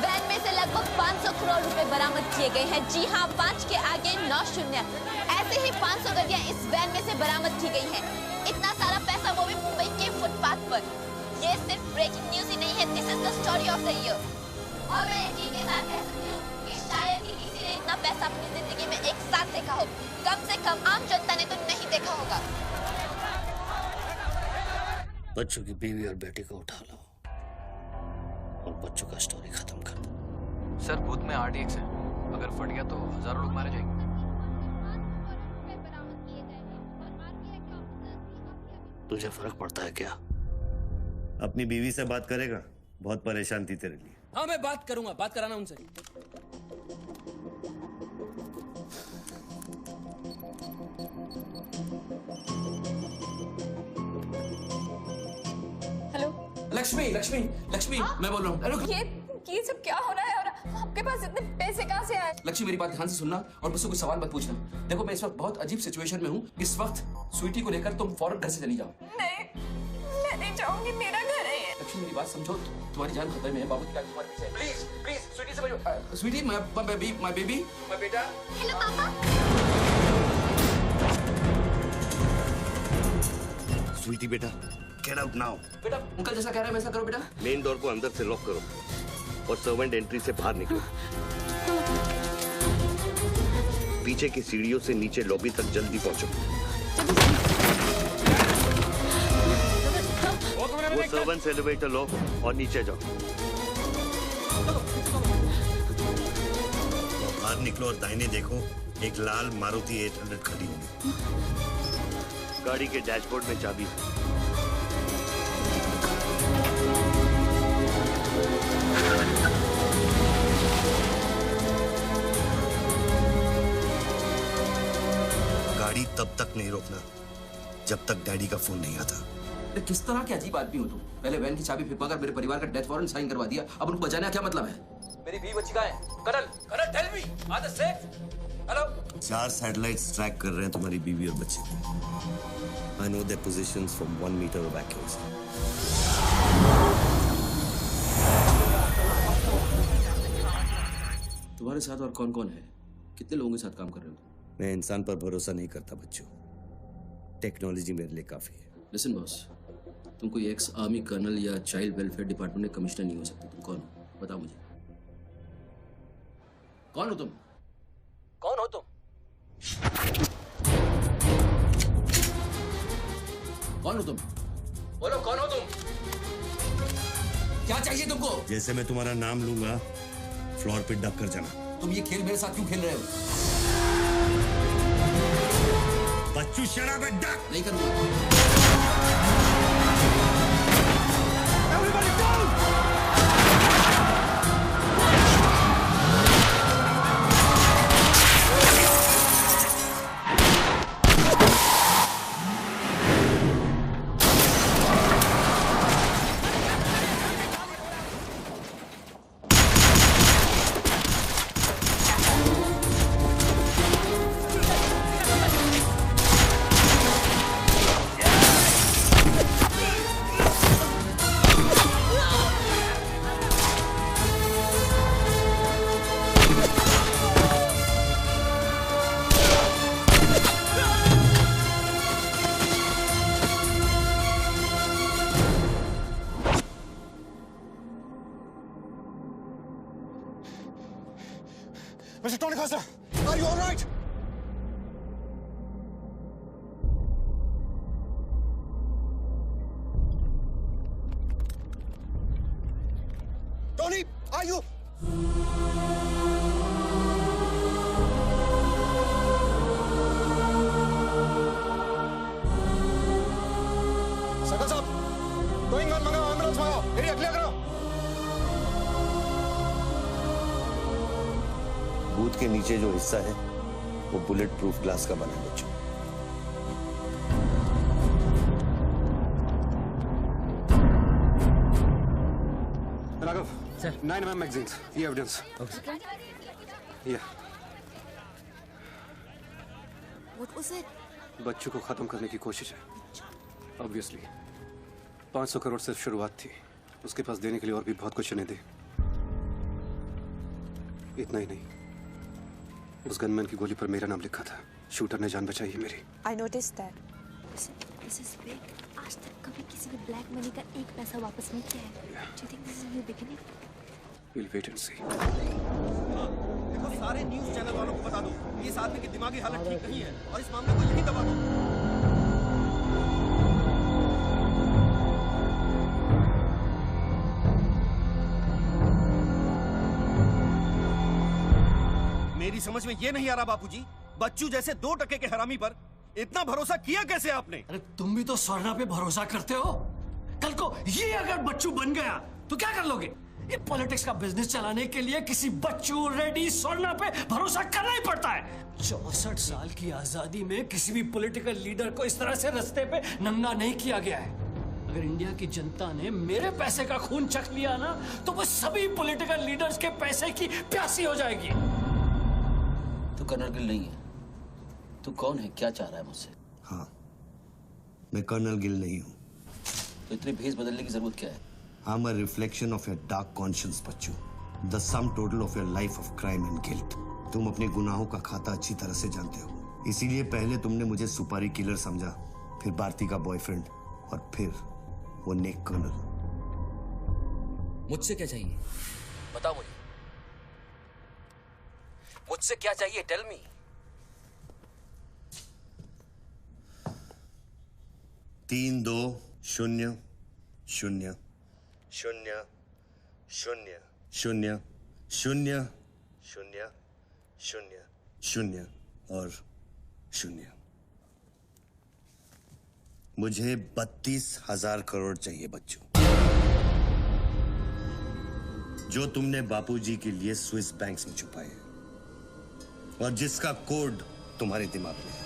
[SPEAKER 14] वैन में से लगभग 500 करोड़ रुपए बरामद किए गए हैं। जी हां, 5 के आगे 9 शून्य। ऐसे ही 500 गड्डियां इस वैन में से बरामद की गई हैं। इतना सारा पैसा वो भी मुंबई के फुटपाथ पर। ये सिर्फ ब्रेकिंग न्यूज ही नहीं है, this is the story of the year. और मैं यकीन के साथ कह सकती हूँ कि शायद ही किसी ने इतना पैसा अपनी जिंदगी में एक साथ देखा हो। कम से कम आम जनता ने तो नहीं देखा होगा।
[SPEAKER 1] बच्चों की बीवी और बेटी को उठा लो और बच्चों का स्टोरी खत्म कर दो।
[SPEAKER 21] सर बूथ में RDX है, अगर फट गया तो हजारों लोग मारे जाएंगे।
[SPEAKER 1] तुझे फर्क पड़ता है क्या?
[SPEAKER 7] अपनी बीवी से बात करेगा? बहुत परेशान थी तेरे लिए।
[SPEAKER 5] हाँ मैं बात करूंगा, बात कराना उनसे।
[SPEAKER 6] हेलो
[SPEAKER 5] लक्ष्मी, लक्ष्मी, लक्ष्मी, मैं बोल रहा हूँ। हेलो
[SPEAKER 6] ये सब क्या हो रहा है और आपके पास इतने पैसे कहाँ से आए?
[SPEAKER 5] लक्ष्मी मेरी बात ध्यान से सुनना और मुझसे कोई सवाल मत पूछना। देखो मैं इस वक्त बहुत अजीब सिचुएशन में हूँ। इस वक्त स्वीटी को लेकर तुम फौरन घर से चली जाओ।
[SPEAKER 6] नहीं, मैं नहीं जाऊंगी, मेरा घर है ये।
[SPEAKER 5] लक्ष्मी मेरी बात समझो, तुम्हारी जान खतरे में है। बाबू की जान तुम्हारे पीछे है। प्लीज प्लीज स्वीटी समझो। स्वीटी माय बेबी माय बेटा।
[SPEAKER 14] हेलो पापा।
[SPEAKER 7] स्वीटी बेटा, गेट आउट नाउ।
[SPEAKER 5] बेटा अंकल जैसा कह रहा है वैसा करो बेटा।
[SPEAKER 7] मेन डोर को अंदर से लॉक करो और सर्वेंट एंट्री से बाहर निकलो। पीछे की सीढ़ियों से नीचे लॉबी तक जल्दी पहुंचो। वो सर्वेंट्स एलिवेटर लो और नीचे जाओ। बाहर निकलो और दाहिने देखो, एक लाल मारुति 800 खड़ी होगी। गाड़ी के डैशबोर्ड में चाबी है। गाड़ी तब तक नहीं रोकना जब तक डैडी का फोन नहीं आता।
[SPEAKER 5] किस तरह के अजीब आदमी हो तुम? पहले वैन की चाबी फिर मेरे परिवार का डेथ वारंट साइन करवा दिया, अब उनको बचाने का क्या मतलब है? मेरी बीवी बच्ची कहाँ है? Colonel tell me, are they safe? Hello.
[SPEAKER 7] 4 satellites track कर रहे हैं तुम्हारी बीवी और बच्चे को। I know their positions from 1 meter of accuracy.
[SPEAKER 5] तुम्हारे साथ और कौन कौन है? कितने लोगों के साथ काम कर रहे हो?
[SPEAKER 7] मैं इंसान पर भरोसा नहीं करता बच्चों, टेक्नोलॉजी मेरे लिए काफी है।
[SPEAKER 5] लिसन बॉस, तुम कोई एक्स आर्मी कर्नल या चाइल्ड वेलफेयर डिपार्टमेंट के कमिश्नर नहीं हो सकते। तुम कौन हो? बताओ मुझे। कौन हो तुम? कौन हो तुम? कौन हो तुम? बोलो कौन हो तुम? क्या चाहिए तुमको?
[SPEAKER 7] जैसे मैं तुम्हारा नाम लूंगा फ्लोर पे डक कर जाना।
[SPEAKER 5] तुम ये खेल मेरे साथ क्यों खेल रहे हो?
[SPEAKER 7] बच्चू शरा पे डक
[SPEAKER 5] नहीं करूंगा।
[SPEAKER 16] Mr. Tony Khosla, are you all right? Tony, are you? Sakal साहब, गोइंग गन मंगाओ, एम्बुलेंस मंगाओ, एरिया क्लियर करो।
[SPEAKER 7] बूथ के नीचे जो हिस्सा है वो बुलेट प्रूफ ग्लास का बना है बच्चों।
[SPEAKER 12] राघव सर 9mm मैगजीन्स, ये एविडेंस। ये
[SPEAKER 14] What was it?
[SPEAKER 12] बच्चों को खत्म करने की कोशिश है। ऑब्वियसली 500 करोड़ सिर्फ शुरुआत थी, उसके पास देने के लिए और भी बहुत कुछ नहीं दे। इतना ही नहीं, उस गनमैन की गोली पर मेरा नाम लिखा था। शूटर ने जान बचाई है मेरी।
[SPEAKER 14] I noticed that. This is big. आज तक कभी किसी ने ब्लैक मनी का एक पैसा वापस नहीं किया है। Do you think this is a new beginning?
[SPEAKER 12] We'll wait and see.
[SPEAKER 16] देखो, सारे न्यूज़ चैनल वालों को बता दो, इस आदमी की दिमागी हालत ठीक नहीं है और इस मामले को यहीं दबा दो। मेरी समझ में ये नहीं आ रहा बापूजी, बच्चू जैसे 2 टके के हरामी पर इतना भरोसा किया कैसे आपने?
[SPEAKER 1] अरे तुम भी तो स्वर्णा पे भरोसा करते हो। कल को ये अगर बच्चू बन गया तो क्या कर लोगे? ये पॉलिटिक्स का बिजनेस चलाने के लिए किसी बच्चू, रेड्डी, स्वर्णा पे भरोसा करना ही पड़ता है। 64 साल की आजादी में किसी भी पॉलिटिकल लीडर को इस तरह से रास्ते पे नंगा नहीं किया गया है। अगर इंडिया की जनता ने मेरे पैसे का खून चख लिया ना, तो वो सभी पॉलिटिकल लीडर्स के पैसे की प्यासी हो जाएगी।
[SPEAKER 19] तू कर्नल गिल नहीं है। तू कौन है? क्या चाह रहा है मुझसे?
[SPEAKER 7] हाँ, मैं कर्नल गिल नहीं हूँ।
[SPEAKER 19] तो इतनी भेस बदलने की जरूरत क्या है?
[SPEAKER 7] I'm a reflection of your dark conscience, Bachchu. The sum total of your life of crime and guilt। तुम अपने गुनाहों का खाता अच्छी तरह से जानते हो, इसीलिए पहले तुमने मुझे सुपारी किलर समझा, फिर भारती का बॉयफ्रेंड और फिर वो नेक कर्नल।
[SPEAKER 19] मुझसे क्या चाहिए? बताओ मुझे। मुझसे क्या चाहिए? Tell me.
[SPEAKER 7] 3 2 0 0 0 0 0 0 0 0 0 और 0। मुझे 32,000 करोड़ चाहिए बच्चों, जो तुमने बापूजी के लिए स्विस बैंक्स में छुपाए हैं और जिसका कोड तुम्हारे दिमाग में है।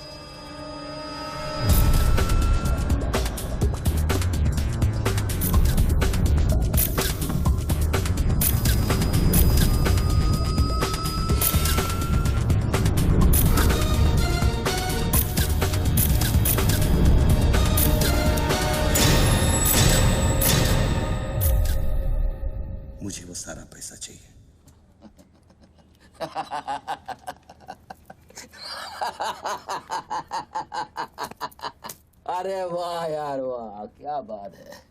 [SPEAKER 7] मुझे वो सारा पैसा चाहिए।
[SPEAKER 19] अरे वाह यार वाह, क्या बात है।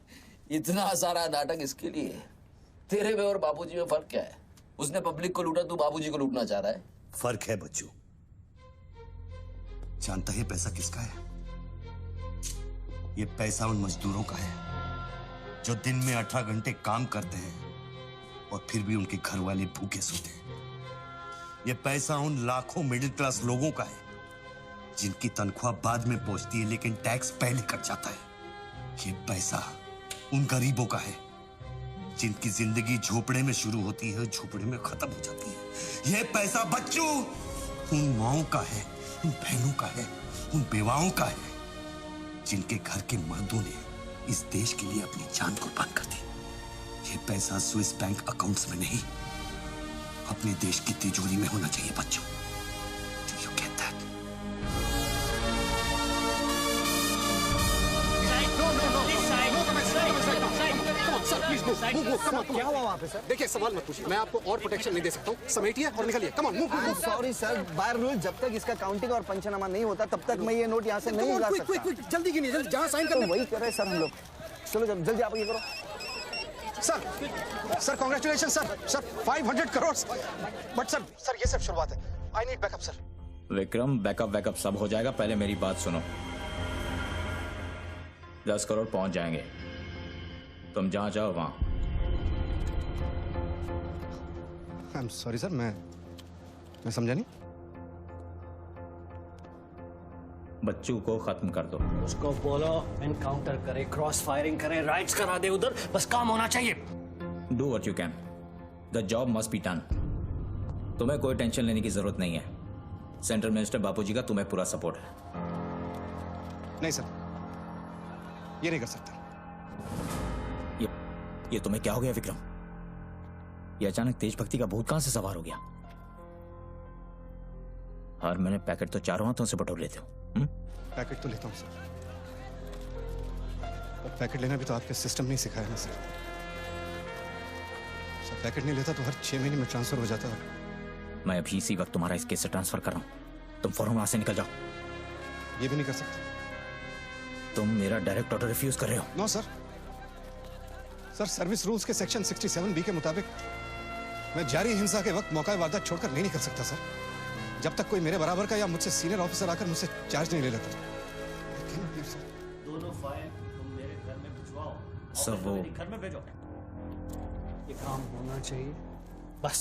[SPEAKER 19] इतना सारा नाटक इसके लिए? तेरे में और बाबूजी में फर्क क्या है? उसने पब्लिक को लूटा, तू बाबूजी को लूटना चाह रहा है।
[SPEAKER 7] फर्क है बच्चू। जानता है पैसा किसका है? ये पैसा उन मजदूरों का है जो दिन में 18 घंटे काम करते हैं और फिर भी उनके घर वाले भूखे सोते हैं। ये पैसा उन लाखों मिडिल क्लास लोगों का है जिनकी तनख्वाह बाद में पहुंचती है लेकिन टैक्स पहले कट जाता है। ये पैसा उन गरीबों का है जिनकी जिंदगी झोपड़े में शुरू होती है, झोपड़े में खत्म हो जाती है। ये पैसा बच्चों उन माओं का है, उन बहनों का है, उन बेवाओं का है जिनके घर के मर्दों ने इस देश के लिए अपनी जान कुर्बान कर दी। ये पैसा स्विस बैंक अकाउंट्स में नहीं, अपने देश की तिजोरी में होना चाहिए बच्चों। Do you get that?
[SPEAKER 16] क्या हुआ वहाँ पे सर?
[SPEAKER 12] देखिए, सवाल मत पूछिए, मैं आपको और प्रोटेक्शन नहीं दे सकता हूँ। समेटिए और निकलिए। Come on, move.
[SPEAKER 2] Sorry sir, by rule जब तक इसका काउंटिंग और पंचनामा नहीं होता तब तक मैं ये नोट यहाँ से नहीं ला सकता।
[SPEAKER 16] जल्दी कीजिए, जल्दी, जहाँ साइन करना।
[SPEAKER 2] वही कर रहे हैं सर हम लोग। चलो जल्दी आप ये करो।
[SPEAKER 16] Sir congratulation sir 500 crore. But sir ये सब शुरुआत है। I need backup sir.
[SPEAKER 3] Vikram, backup सब हो जाएगा, पहले मेरी बात सुनो। 10 करोड़ पहुंच जाएंगे, तुम जहां जाओ वहां।
[SPEAKER 16] आई एम सॉरी सर, मैं समझा नहीं।
[SPEAKER 3] बच्चू को खत्म कर दो।
[SPEAKER 1] उसको बोलो एनकाउंटर करे, क्रॉस फायरिंग करे, राइड्स करा दे उधर, बस काम होना चाहिए।
[SPEAKER 3] Do what you can, the job must be done. तुम्हें कोई टेंशन लेने की जरूरत नहीं है। सेंट्रल मिनिस्टर बापूजी का तुम्हें पूरा सपोर्ट है।
[SPEAKER 16] नहीं सर, ये नहीं कर सकता।
[SPEAKER 3] ये तुम्हें क्या हो गया विक्रम? ये अचानक देशभक्ति का भूत कहां से सवार हो गया? हर महीने पैकेट तो चारों हाथों से बटोर लेते हो।
[SPEAKER 16] पैकेट तो लेता हूं सर, पर पैकेट लेना भी तो आपके सिस्टम नहीं सिखाया ना सर। पैकेट नहीं लेता तो हर 6 महीने में ट्रांसफर हो जाता है।
[SPEAKER 3] मैं अभी इसी वक्त तुम्हारा इस केस से ट्रांसफर कर रहा हूं, तुम फौरन वहां से निकल जाओ।
[SPEAKER 16] ये भी नहीं कर सकते।
[SPEAKER 3] तुम मेरा डायरेक्ट ऑर्डर रिफ्यूज कर रहे हो।
[SPEAKER 16] नो सर, सर्विस रूल्स के सेक्शन 67B के मुताबिक मैं जारी हिंसा के वक्त मौका वारदात छोड़कर नहीं निकल सकता सर, जब तक कोई मेरे बराबर का या मुझसे सीनियर ऑफिसर आकर मुझसे चार्ज नहीं ले लेता।
[SPEAKER 1] दोनों फाइल तुम मेरे घर में भिजवाओ।
[SPEAKER 3] सर वो
[SPEAKER 1] घर में भेजो, ये काम होना चाहिए बस।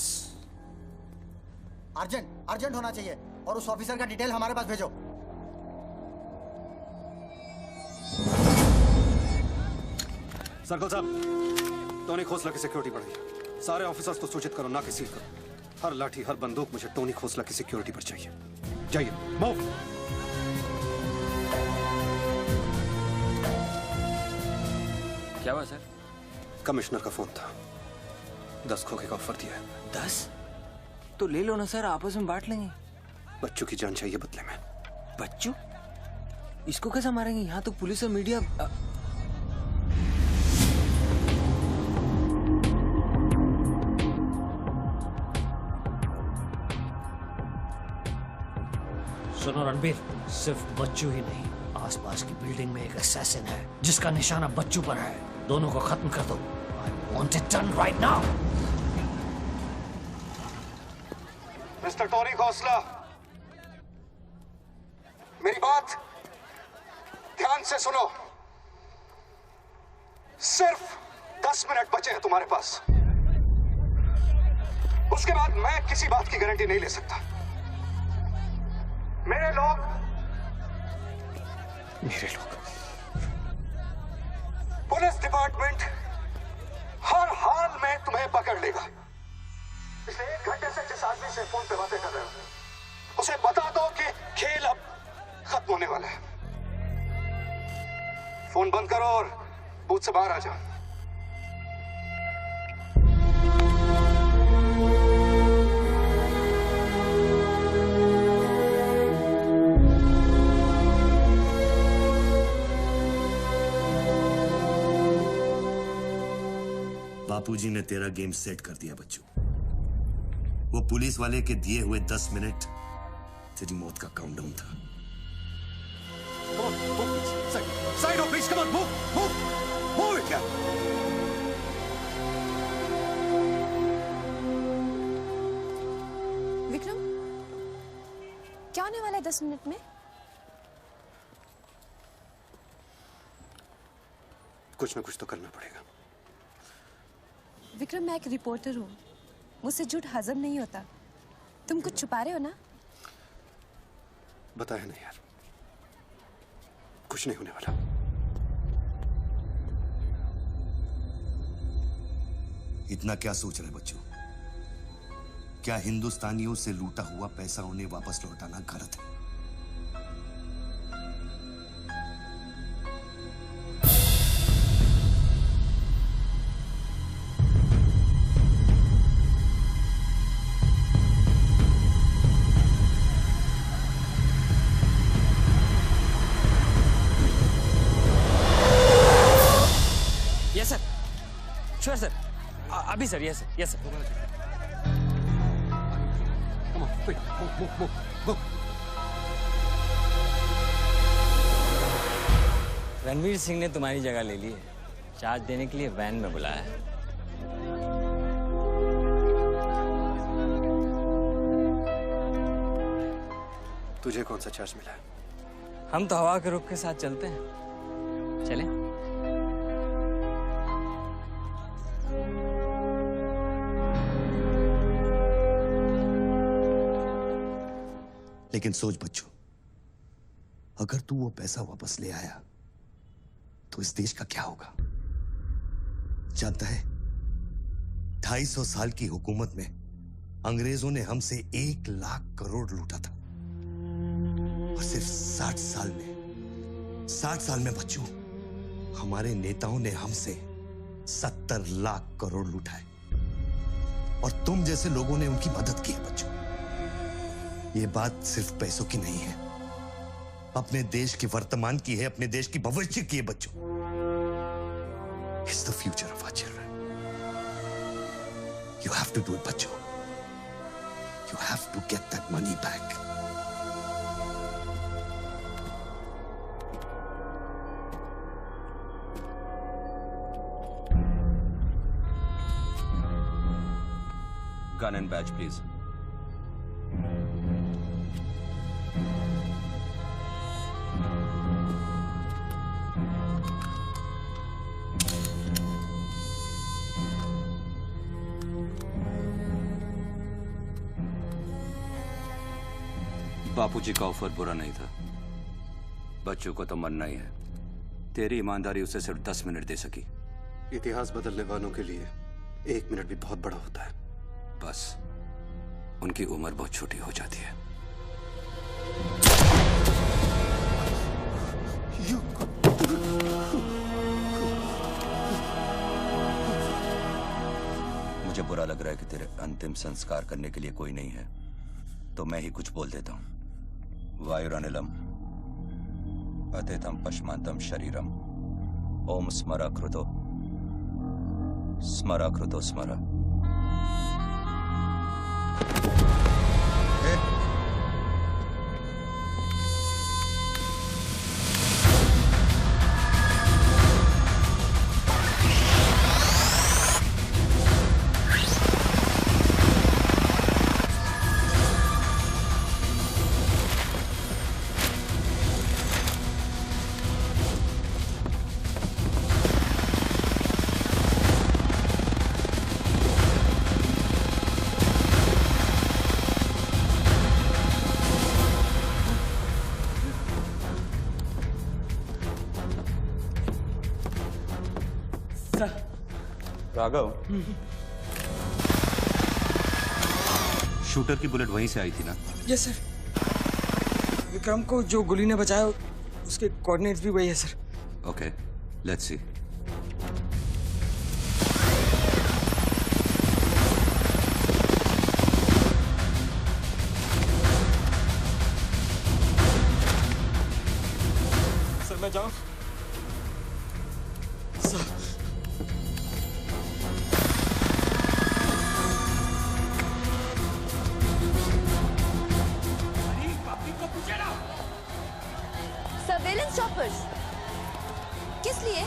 [SPEAKER 9] अर्जेंट होना चाहिए, और उस ऑफिसर का डिटेल हमारे पास भेजो।
[SPEAKER 12] सर्कल साहब, टोनी खोसला की सिक्योरिटी बढ़ाइए। सारे ऑफिसर्स को सूचित करो, ना कि सील करो। हर लाठी, हर बंदूक मुझे टोनी खोसला की सिक्योरिटी पर चाहिए। जाइए, मूव।
[SPEAKER 8] क्या हुआ सर?
[SPEAKER 12] कमिश्नर का फोन था, 10 खोखे का ऑफर दिया है।
[SPEAKER 8] 10? तो ले लो ना सर, आपस में बांट लेंगे।
[SPEAKER 12] बच्चू की जान चाहिए बदले में।
[SPEAKER 8] बच्चू? इसको कैसा मारेंगे? यहाँ तो पुलिस और मीडिया।
[SPEAKER 1] सुनो रणबीर, सिर्फ बच्चू ही नहीं, आसपास की बिल्डिंग में एक असैसिन है जिसका निशाना बच्चू पर है। दोनों को खत्म कर दो। I want it done right now.
[SPEAKER 16] Mister Tony Khosla, मेरी बात ध्यान से सुनो। सिर्फ 10 मिनट बचे हैं तुम्हारे पास। उसके बाद मैं किसी बात की गारंटी नहीं ले सकता। मेरे लोग पुलिस डिपार्टमेंट हर हाल में तुम्हें पकड़ लेगा। पिछले 1 घंटे से जिस आदमी से फोन पे बातें कर रहे हो, उसे बता दो कि खेल अब खत्म होने वाला है। फोन बंद करो और बूथ से बाहर आ जाओ।
[SPEAKER 7] बापूजी ने तेरा गेम सेट कर दिया बच्चू। वो पुलिस वाले के दिए हुए 10 मिनट तेरी मौत का काउंटडाउन था।
[SPEAKER 16] Side of please, come on, move it, yeah.
[SPEAKER 14] Vikram, क्या होने वाला है 10 मिनट में?
[SPEAKER 12] कुछ ना कुछ तो करना पड़ेगा।
[SPEAKER 14] विक्रम, मैं एक रिपोर्टर हूँ, मुझसे झूठ हजम नहीं होता। तुम कुछ छुपा रहे हो ना?
[SPEAKER 12] बताया नहीं यार, कुछ नहीं होने वाला।
[SPEAKER 7] इतना क्या सोच रहे बच्चों? क्या हिंदुस्तानियों से लूटा हुआ पैसा उन्हें वापस लौटाना गलत है?
[SPEAKER 8] यस सर, श्योर सर, अभी sir. Yes sir, yes sir. Ranveer Singh ने तुम्हारी जगह ले ली है, चार्ज देने के लिए वैन में बुलाया है।
[SPEAKER 12] तुझे कौन सा चार्ज मिला है?
[SPEAKER 8] हम तो हवा के रुख के साथ चलते हैं। चले?
[SPEAKER 7] लेकिन सोच बच्चों, अगर तू वो पैसा वापस ले आया तो इस देश का क्या होगा? जानता है, 250 साल की हुकूमत में अंग्रेजों ने हमसे 1 लाख करोड़ लूटा था और सिर्फ 60 साल में बच्चों, हमारे नेताओं ने हमसे 70 लाख करोड़ लूटा है और तुम जैसे लोगों ने उनकी मदद की है बच्चों। ये बात सिर्फ पैसों की नहीं है, अपने देश के वर्तमान की है, अपने देश की भविष्य की है बच्चों। It's the future of our children. You have to do it, बच्चों. You have to get that money back.
[SPEAKER 13] Gun and badge, please. बापूजी का ऑफर बुरा नहीं था। बच्चों को तो मरना ही है। तेरी ईमानदारी उसे सिर्फ 10 मिनट दे सकी।
[SPEAKER 12] इतिहास बदलने वालों के लिए 1 मिनट भी बहुत बड़ा होता है।
[SPEAKER 13] बस उनकी उम्र बहुत छोटी हो जाती है। मुझे बुरा लग रहा है कि तेरे अंतिम संस्कार करने के लिए कोई नहीं है, तो मैं ही कुछ बोल देता हूं। वायुरानिलम अतेतम पश्मांतम शरीरम ओम स्मराकृतो स्मराकृतो स्मरा।
[SPEAKER 12] राघव, शूटर की बुलेट वहीं से आई थी ना?
[SPEAKER 8] Yes sir. विक्रम को जो गोली ने बचाया उसके कोऑर्डिनेट्स भी वही है sir.
[SPEAKER 13] Okay, let's see.
[SPEAKER 8] Sir मैं जाऊं? सर
[SPEAKER 14] सर्वेलेंस चॉपर्स किस लिए?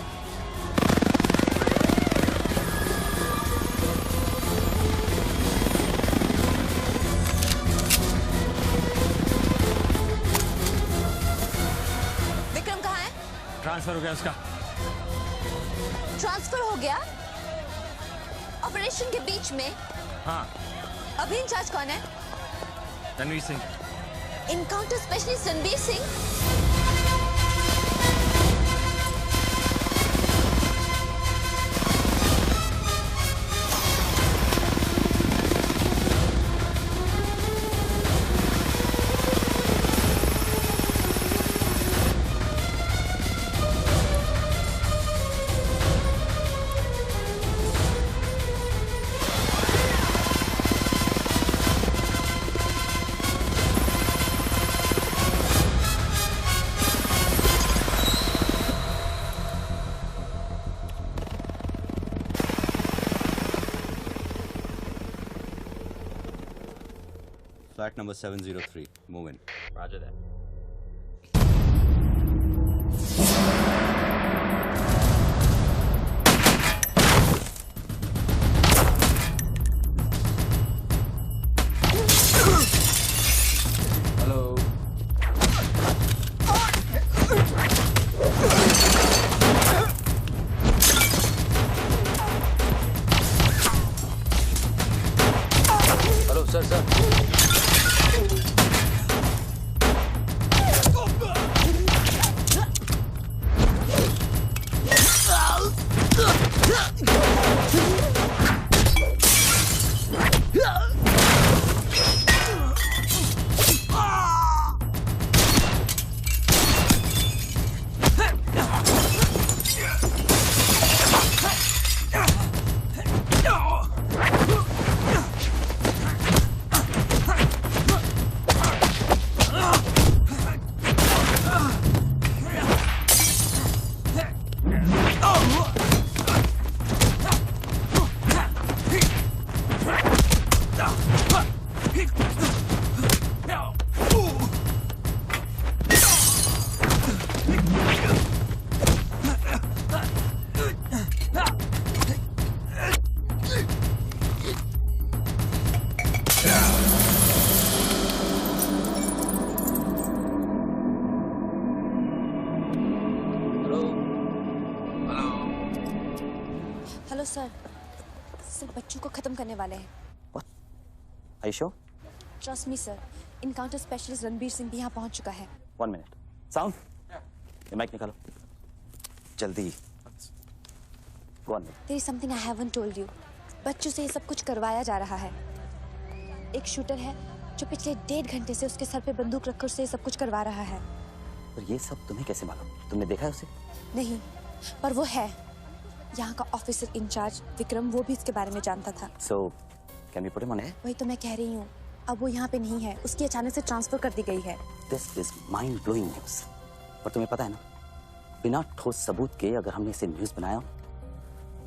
[SPEAKER 14] विक्रम कहाँ है?
[SPEAKER 1] ट्रांसफर हो गया उसका।
[SPEAKER 14] ट्रांसफर हो गया? ऑपरेशन के बीच में?
[SPEAKER 1] हाँ।
[SPEAKER 14] अभी इंचार्ज कौन है?
[SPEAKER 1] Ranveer Singh.
[SPEAKER 14] Encounter specialist Ranveer Singh?
[SPEAKER 13] Flat number 703. Move in.
[SPEAKER 21] Roger that.
[SPEAKER 5] Hello,
[SPEAKER 21] sir sir
[SPEAKER 14] hello sir, सिर्फ बच्चों को खत्म करने वाले हैं।
[SPEAKER 19] Are you sure?
[SPEAKER 14] Trust me sir, encounter specialist Ranbir Singh भी यहाँ पहुँच चुका है।
[SPEAKER 19] 1 minute. Sound? ये माइक निकालो जल्दी। Go on.
[SPEAKER 14] There is something I haven't told you. बच्चों से ये सब कुछ करवाया जा रहा है। एक शूटर है जो पिछले 1.5 घंटे से उसके सर पे बंदूक रखकर उसे ये सब कुछ करवा रहा है।
[SPEAKER 19] पर ये सब तुम्हें कैसे मालूम? तुमने देखा है उसे?
[SPEAKER 14] नहीं, पर वो है। यहाँ का ऑफिसर इंचार्ज विक्रम वो भी इसके बारे में जानता था।
[SPEAKER 19] So, can we put him on air?
[SPEAKER 14] वही तो मैं कह रही हूँ, अब वो यहाँ पे नहीं है, उसकी अचानक से ट्रांसफर कर दी गई है।
[SPEAKER 19] This is mind-blowing news. और तुम्हें पता है ना, बिना ठोस सबूत के अगर हमने इसे न्यूज़ बनाया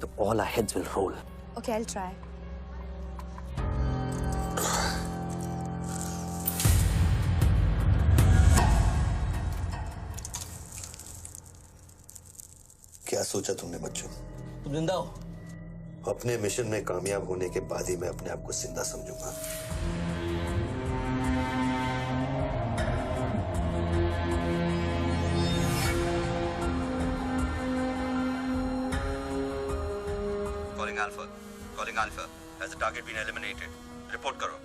[SPEAKER 19] तो all our heads will roll.
[SPEAKER 14] Okay, I'll try.
[SPEAKER 7] क्या सोचा तुमने बच्चों?
[SPEAKER 8] तुम जिंदा हो?
[SPEAKER 7] अपने मिशन में कामयाब होने के बाद ही मैं अपने आप को जिंदा समझूंगा।
[SPEAKER 13] Calling Alpha. Has the target been eliminated? Report करो.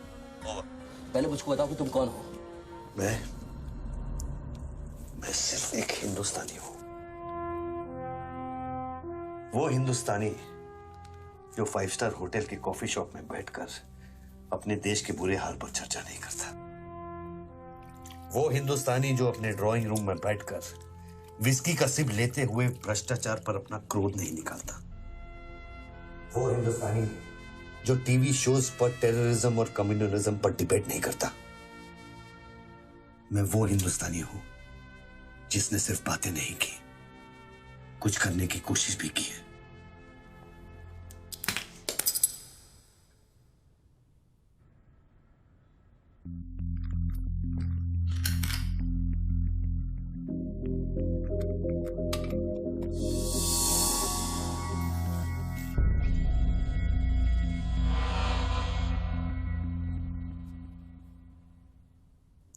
[SPEAKER 13] Over.
[SPEAKER 8] पहले मुझको बताओ कि तुम कौन हो?
[SPEAKER 7] मैं सिर्फ एक हिंदुस्तानी हूं। वो हिंदुस्तानी जो 5 स्टार होटल के कॉफी शॉप में बैठकर अपने देश के बुरे हाल पर चर्चा नहीं करता। वो हिंदुस्तानी जो अपने ड्राइंग रूम में बैठकर विस्की का सिप लेते हुए भ्रष्टाचार पर अपना क्रोध नहीं निकालता। वो हिंदुस्तानी जो टीवी शोज पर टेररिज्म और कम्युनलिज्म पर डिबेट नहीं करता। मैं वो हिंदुस्तानी हूं जिसने सिर्फ बातें नहीं की, कुछ करने की कोशिश भी की है।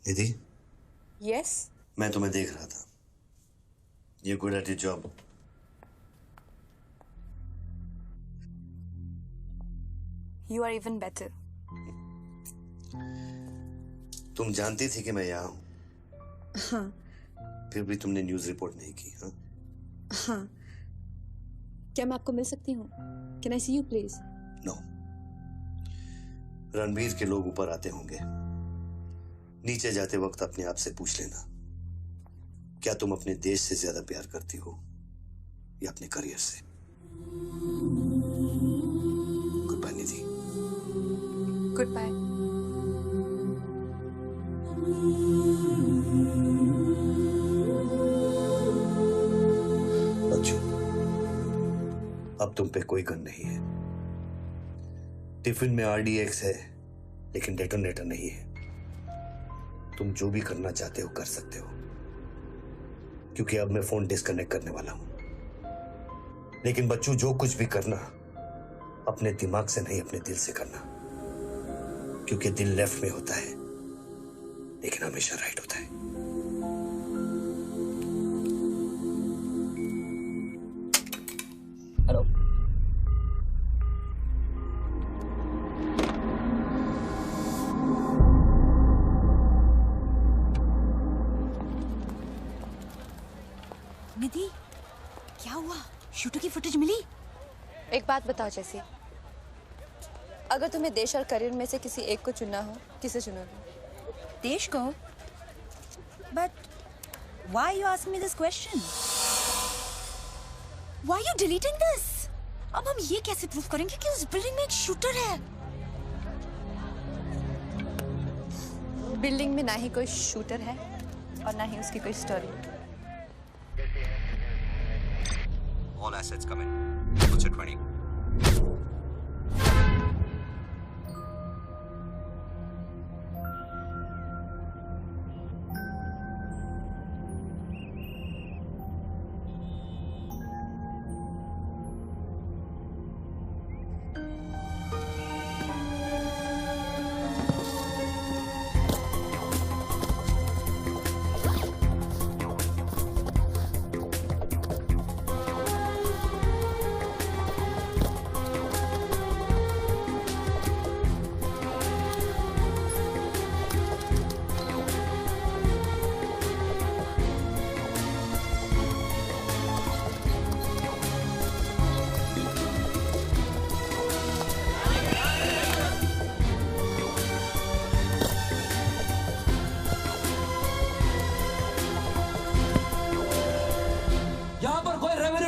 [SPEAKER 7] निधि,
[SPEAKER 14] Yes?
[SPEAKER 7] मैं तुम्हें देख रहा था। You're good at your job.
[SPEAKER 14] You are even better.
[SPEAKER 7] तुम जानती थी कि मैं यहाँ हूँ,
[SPEAKER 14] हाँ,
[SPEAKER 7] फिर भी तुमने न्यूज़ रिपोर्ट नहीं की, हाँ?
[SPEAKER 14] हाँ। क्या मैं आपको मिल सकती हूँ? Can I see you, please?
[SPEAKER 7] No. Ranbir के लोग ऊपर आते होंगे। नीचे जाते वक्त अपने आप से पूछ लेना, क्या तुम अपने देश से ज्यादा प्यार करती हो या अपने करियर से? Goodbye Nidhi.
[SPEAKER 14] Goodbye.
[SPEAKER 7] बच्चों, अब तुम पे कोई गन नहीं है। टिफिन में RDX है, लेकिन डेटोनेटर नहीं है। तुम जो भी करना चाहते हो कर सकते हो, क्योंकि अब मैं फोन डिस्कनेक्ट करने वाला हूं। लेकिन बच्चों, जो कुछ भी करना अपने दिमाग से नहीं, अपने दिल से करना, क्योंकि दिल लेफ्ट में होता है लेकिन हमेशा राइट होता है।
[SPEAKER 14] शूटर की फुटेज मिली? एक बात बताओ जैसी, अगर तुम्हें देश और करियर में से किसी एक को चुनना हो, किसे चुनोगे?
[SPEAKER 10] देश को? But why you asking me this question?
[SPEAKER 14] Why you deleting this? अब हम ये कैसे प्रूव करेंगे कि उस बिल्डिंग में एक शूटर है? बिल्डिंग में ना ही कोई शूटर है और ना ही उसकी कोई story.
[SPEAKER 13] All assets come in. Puts it 20.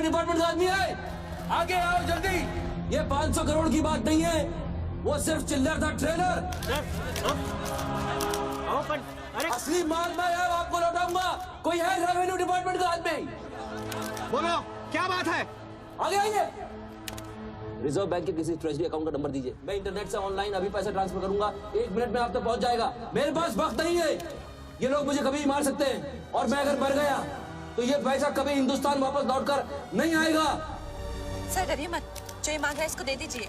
[SPEAKER 5] Department का आदमी है, आगे आओ जल्दी। ये 500 करोड़ की बात नहीं है, वो सिर्फ चिल्लर था, ट्रेलर। असली माल मैं आपको लौटाऊंगा। कोई है रेवेन्यू डिपार्टमेंट का आदमी?
[SPEAKER 16] बोलो क्या बात है?
[SPEAKER 5] आगे आइए। रिजर्व बैंक के किसी ट्रेजरी अकाउंट का नंबर दीजिए, मैं इंटरनेट से ऑनलाइन अभी पैसा ट्रांसफर करूंगा, 1 मिनट में आप तक पहुंच जाएगा। मेरे पास वक्त नहीं है, ये लोग मुझे कभी भी मार सकते हैं, और मैं अगर मर गया तो ये पैसा कभी हिंदुस्तान वापस लौटकर नहीं आएगा।
[SPEAKER 14] सर डरिए मत, जो ये मांग रहा है इसको दे दीजिए।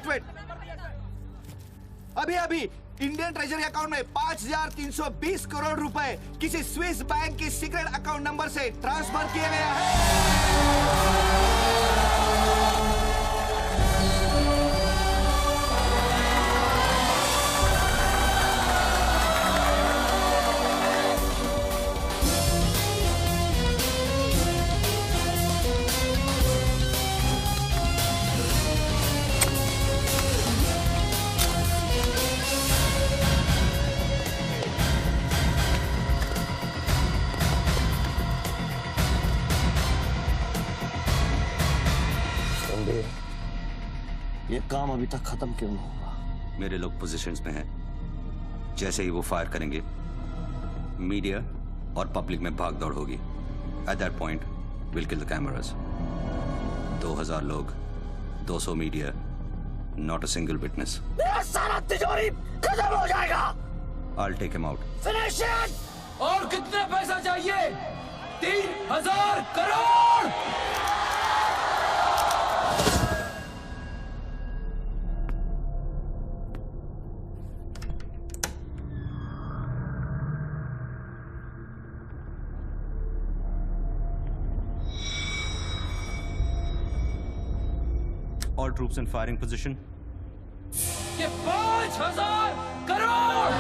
[SPEAKER 2] वेट। अभी इंडियन ट्रेजरी अकाउंट में 5,320 करोड़ रुपए किसी स्विस बैंक की सीक्रेट अकाउंट नंबर से ट्रांसफर किया गया है।
[SPEAKER 7] ये काम अभी तक खत्म क्यों नहीं हुआ?
[SPEAKER 13] मेरे लोग पोजीशंस में हैं। जैसे ही वो फायर करेंगे, मीडिया और पब्लिक में भाग दौड़ होगी। At that point will kill the cameras. 2000 लोग, 200 media, not a single witness.
[SPEAKER 20] मेरा सारा तिजोरी खत्म हो जाएगा।
[SPEAKER 13] I'll take him out.
[SPEAKER 20] Finish it!
[SPEAKER 5] और कितने पैसा चाहिए? 3000 crore.
[SPEAKER 13] All troops in firing position.
[SPEAKER 5] ये 5000 करोड़।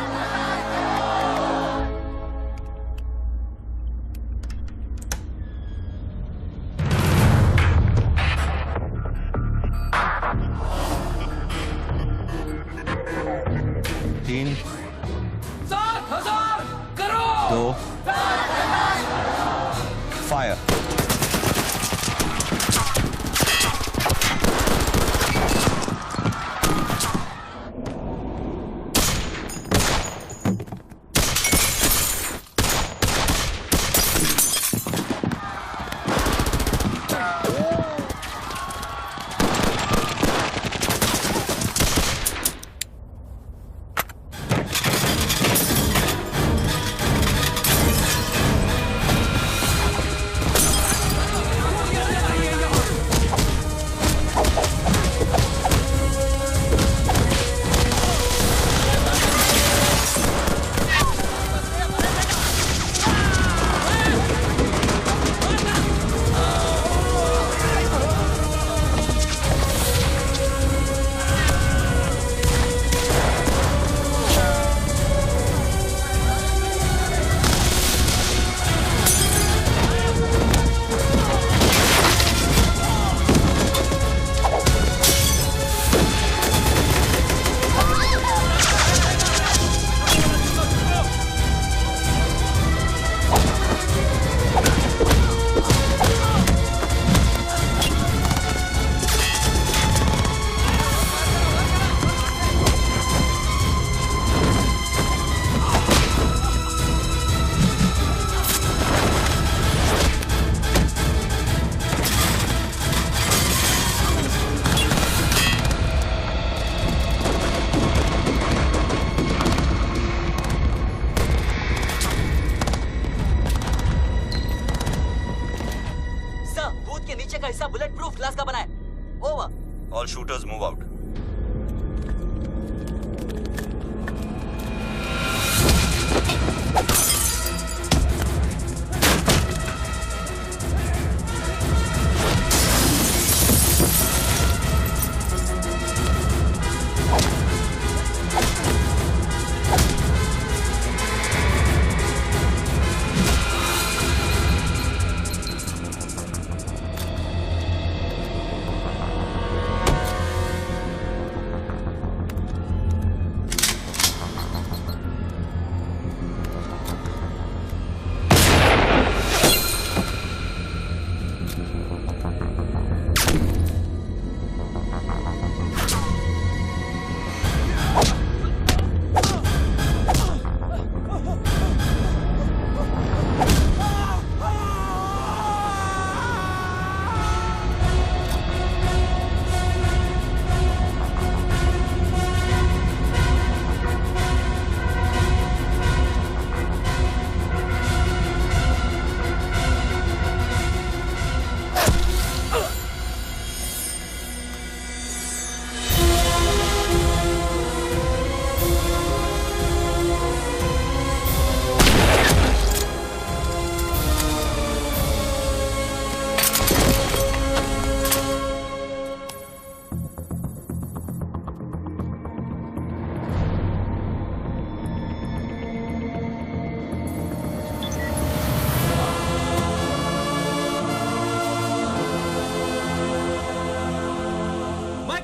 [SPEAKER 13] तीन,
[SPEAKER 5] 7000 crore.
[SPEAKER 13] 2, fire.
[SPEAKER 7] Move out.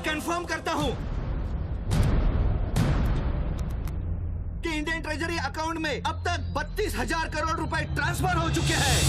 [SPEAKER 2] Confirm करता हूं कि इंडियन ट्रेजरी अकाउंट में अब तक 32,000 करोड़ रुपए ट्रांसफर हो चुके हैं।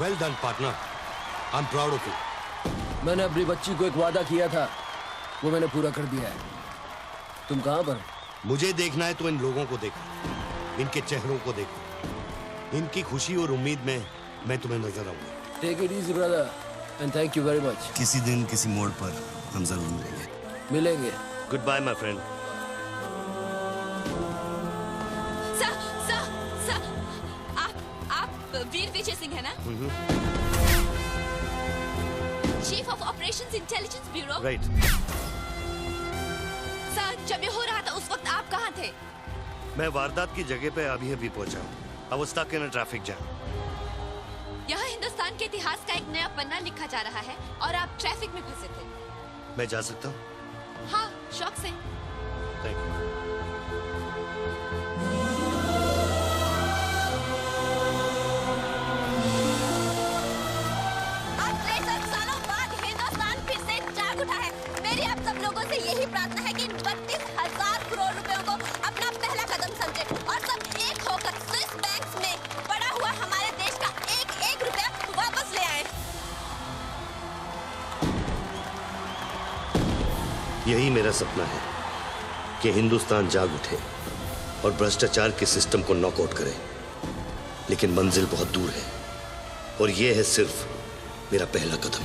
[SPEAKER 7] Well done, partner. I'm proud of you.
[SPEAKER 18] मैंने अपनी बच्ची को एक वादा किया था, वो मैंने पूरा कर दिया है। तुम कहाँ पर?
[SPEAKER 7] मुझे देखना है तो इन लोगों को देखो, इनके चेहरों को देखो, इनकी खुशी और उम्मीद में मैं तुम्हें नजर आऊंगा।
[SPEAKER 18] Take it easy, brother, and thank you very much.
[SPEAKER 7] किसी दिन किसी मोड़ पर हम जरूर
[SPEAKER 18] मिलेंगे।
[SPEAKER 7] Goodbye, my friend.
[SPEAKER 14] सर, आप वीर विजय सिंह है ना? Chief of operations intelligence bureau.
[SPEAKER 7] Right.
[SPEAKER 14] Sir, जब ये हो रहा था उस वक्त आप कहाँ थे?
[SPEAKER 7] मैं वारदात की जगह पे अभी पहुंचा। I was stuck in a traffic jam.
[SPEAKER 14] यहाँ हिंदुस्तान के इतिहास का एक नया पन्ना लिखा जा रहा है और आप ट्रैफिक में फंसे थे।
[SPEAKER 7] मैं जा सकता हूँ?
[SPEAKER 14] हाँ, शौक से।
[SPEAKER 7] Thank you.
[SPEAKER 14] आज 63 सालों बाद हिंदुस्तान फिर से जाग उठा है। मेरी आप सब लोगों से यही प्रार्थना है कि 32,000 करोड़ रुपयों को अपना पहला कदम समझे और सब एक होकर स्विस बैंक्स में पड़ा हुआ हमारे देश का एक रुपया वापस ले आए।
[SPEAKER 7] यही मेरा सपना है कि हिंदुस्तान जाग उठे और भ्रष्टाचार के सिस्टम को नॉकआउट करे, लेकिन मंजिल बहुत दूर है और यह है सिर्फ मेरा पहला कदम।